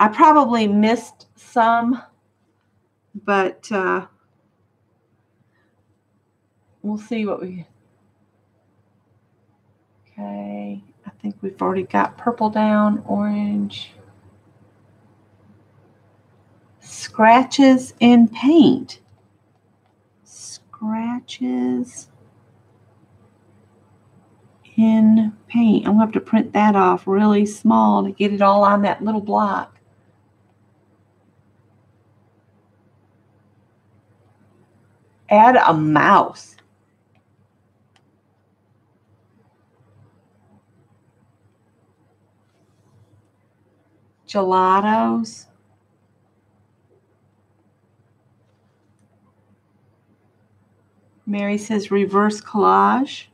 I probably missed some, but we'll see what we. Okay, I think we've already got purple down, orange. Scratches in paint. Scratches in paint. I'm going to have to print that off really small to get it all on that little block. Add a mouse. Gelatos. Mary says reverse collage.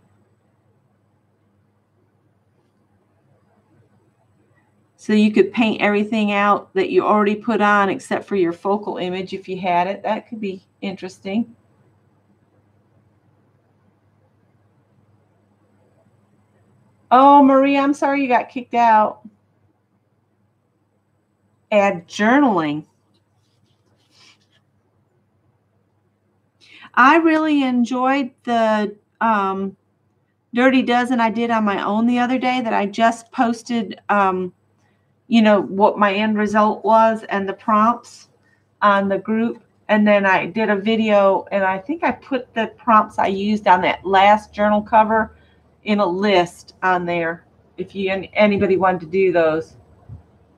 So you could paint everything out that you already put on except for your focal image if you had it. That could be interesting. Oh, Maria, I'm sorry you got kicked out. Add journaling. I really enjoyed the Dirty Dozen I did on my own the other day that I just posted, you know, what my end result was and the prompts on the group. And then I did a video, and I think I put the prompts I used on that last journal cover in a list on there if anybody wanted to do those.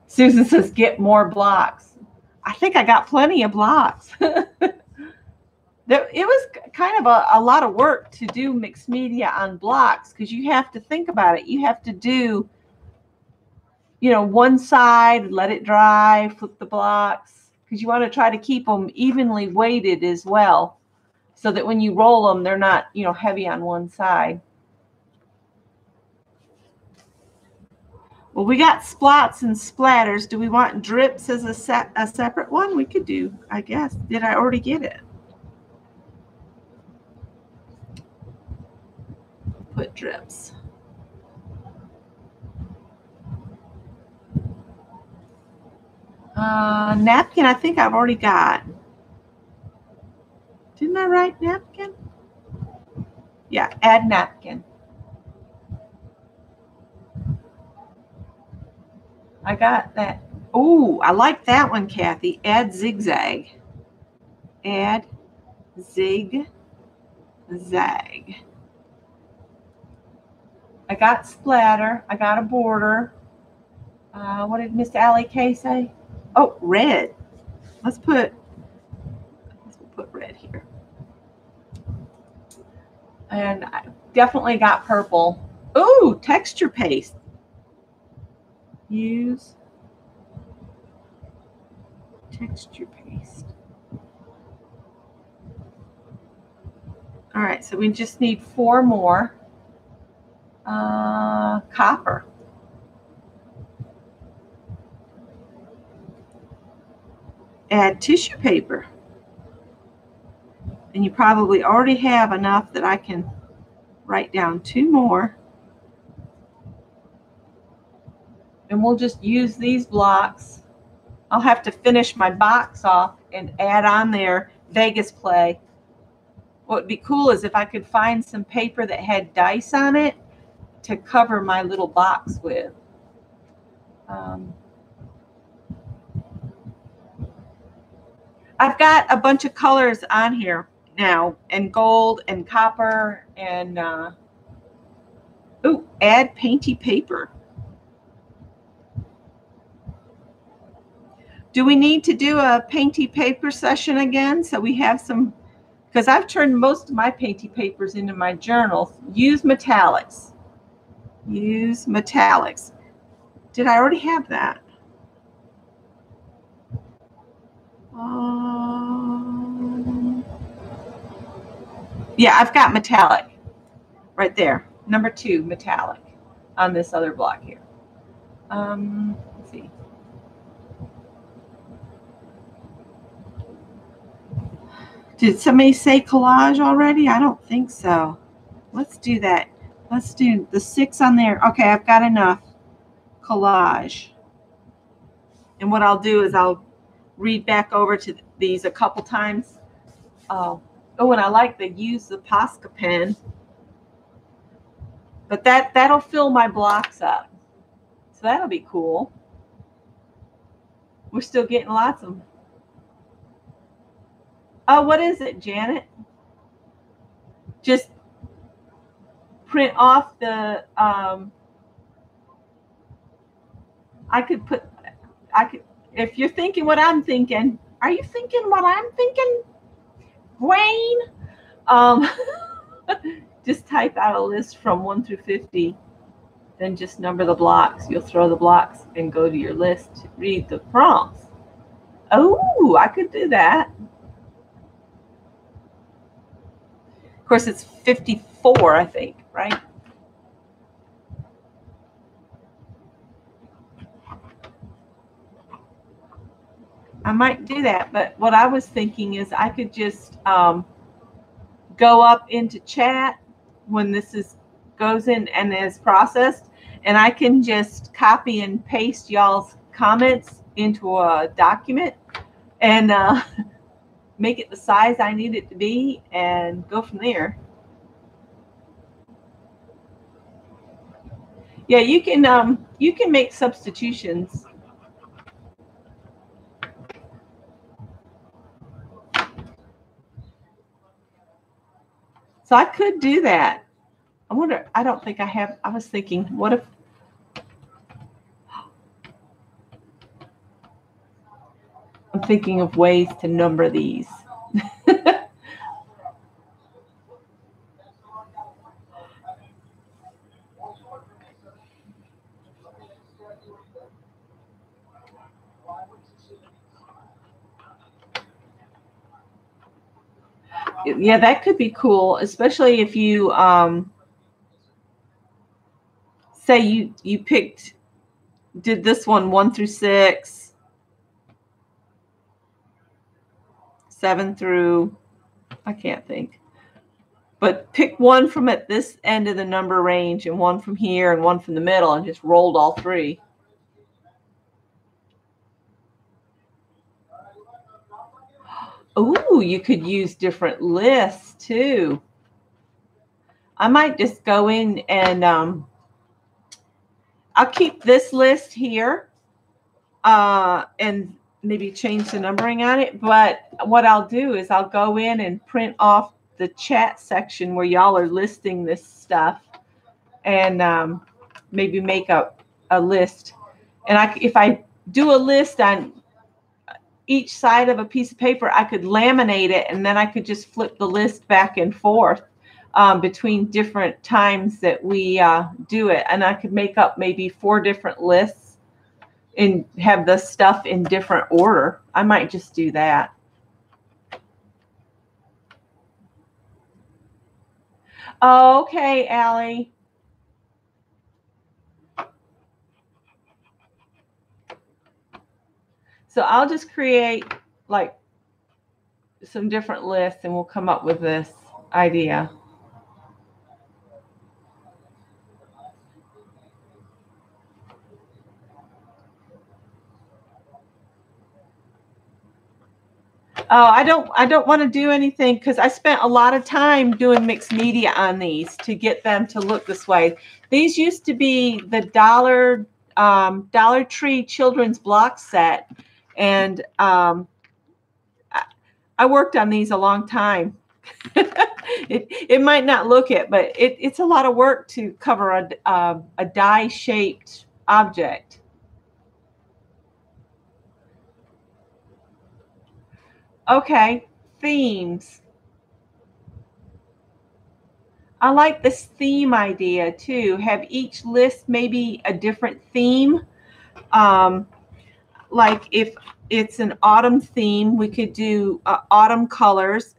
Susan says, get more blocks. I think I got plenty of blocks. It was kind of a lot of work to do mixed media on blocks because you have to think about it. You have to do, you know, one side, let it dry, flip the blocks, because you want to try to keep them evenly weighted as well so that when you roll them, they're not, you know, heavy on one side. Well, we got splots and splatters. Do we want drips as a separate one? We could do, I guess. Did I already get it? Put drips. Napkin, I think I've already got. Didn't I write napkin? Yeah, add napkin. I got that. Oh, I like that one, Kathy. Add zigzag. Add zigzag. I got splatter. I got a border. What did Miss Allie K say? Oh, red. Let's put red here. And I definitely got purple. Ooh, texture paste. Use texture paste. All All right, so we just need 4 more. Copper. Add tissue paper. And you probably already have enough that I can write down 2 more. And we'll just use these blocks. I'll have to finish my box off and add on there Vegas play. What would be cool is if I could find some paper that had dice on it to cover my little box with. I've got a bunch of colors on here now, and gold and copper and add painty paper. Do we need to do a painty paper session again so we have some? Because I've turned most of my painty papers into my journals. Use metallics. Use metallics. Did I already have that? Yeah, I've got metallic right there. Number 2, metallic on this other block here. Let's see. Did somebody say collage already? I don't think so. Let's do that. Let's do the 6 on there. Okay, I've got enough. Collage. And what I'll do is I'll read back over to these a couple times. Oh, and I like to use the Posca pen. But that'll fill my blocks up. So that'll be cool. We're still getting lots of them. Oh, what is it, Janet? Just print off the, if you're thinking what I'm thinking, are you thinking what I'm thinking, Wayne? Just type out a list from 1 through 50, then just number the blocks. You'll throw the blocks and go to your list to read the prompts. Oh, I could do that. Of course, it's 54, I think, right? I might do that, but what I was thinking is I could just go up into chat when this goes in and is processed, and I can just copy and paste y'all's comments into a document and make it the size I need it to be and go from there. Yeah, you can make substitutions. So I could do that. I wonder, I don't think I have, I was thinking, what if, I'm thinking of ways to number these. Yeah, that could be cool, especially if you say you did this one 1 through 6, 7 through, I can't think, but pick one from at this end of the number range and one from here and one from the middle and just rolled all 3. Ooh, you could use different lists too. I might just go in and I'll keep this list here and maybe change the numbering on it. But what I'll do is I'll go in and print off the chat section where y'all are listing this stuff and maybe make up a list. And if I do a list on each side of a piece of paper, I could laminate it, and then I could just flip the list back and forth between different times that we do it. And I could make up maybe 4 different lists and have the stuff in different order. I might just do that. Oh, okay, Allie. So I'll just create like some different lists and we'll come up with this idea. Oh, I don't want to do anything because I spent a lot of time doing mixed media on these to get them to look this way. These used to be the Dollar Tree children's block set, and I worked on these a long time. it might not look it, but it's a lot of work to cover a die-shaped object. Okay, themes. I like this theme idea too. Have each list maybe a different theme. Like if it's an autumn theme, we could do autumn colors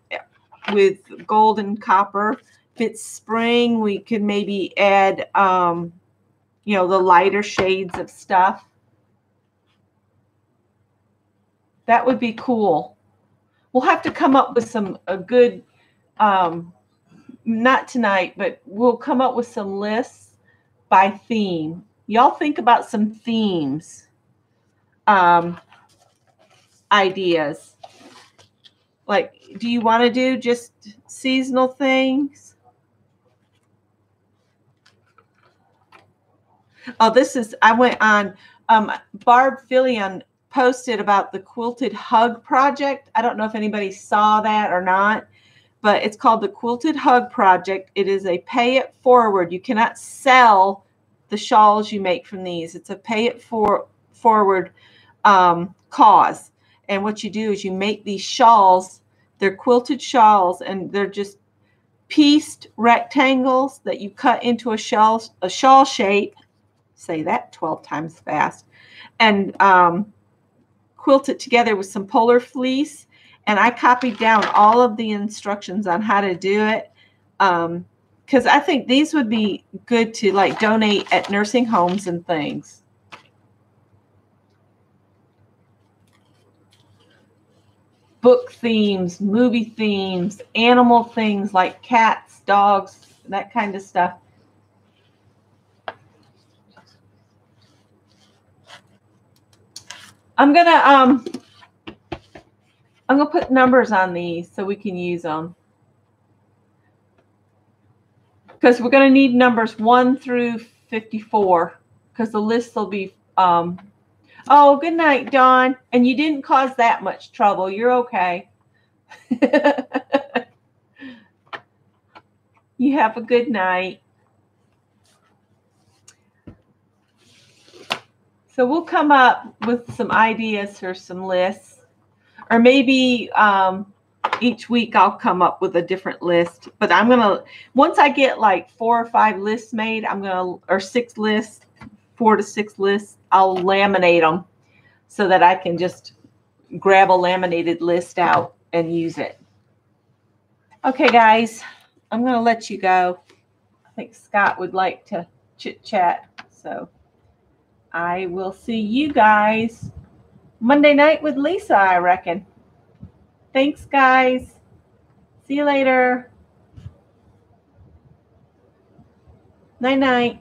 with gold and copper. If it's spring, we could maybe add, you know, the lighter shades of stuff. That would be cool. We'll have to come up with a good, not tonight, but we'll come up with some lists by theme. Y'all think about some themes, ideas. Like, do you want to do just seasonal things? Oh, I went on, Barb Fillion posted about the Quilted Hug Project. I don't know if anybody saw that or not, but it's called the Quilted Hug Project. It is a pay it forward. You cannot sell the shawls you make from these. It's a pay it forward cause. And what you do is you make these shawls. They're quilted shawls, and they're just pieced rectangles that you cut into a shawl shape. Say that 12 times fast. And quilt it together with some polar fleece. And I copied down all of the instructions on how to do it, because I think these would be good to like donate at nursing homes and things. Book themes, movie themes, animal things like cats, dogs, that kind of stuff. I'm gonna put numbers on these so we can use them, because we're gonna need numbers 1 through 54, because the list will be. Oh, good night, Dawn. And you didn't cause that much trouble. You're okay. You have a good night. So we'll come up with some ideas for some lists, or maybe each week I'll come up with a different list. But I'm gonna, once I get like 4 or 5 lists made, or 6 lists, 4 to 6 lists, I'll laminate them so that I can just grab a laminated list out and use it. Okay, guys, I'm gonna let you go. I think Scott would like to chit chat, so I will see you guys Monday night with Lisa, I reckon. Thanks, guys. See you later. Night-night.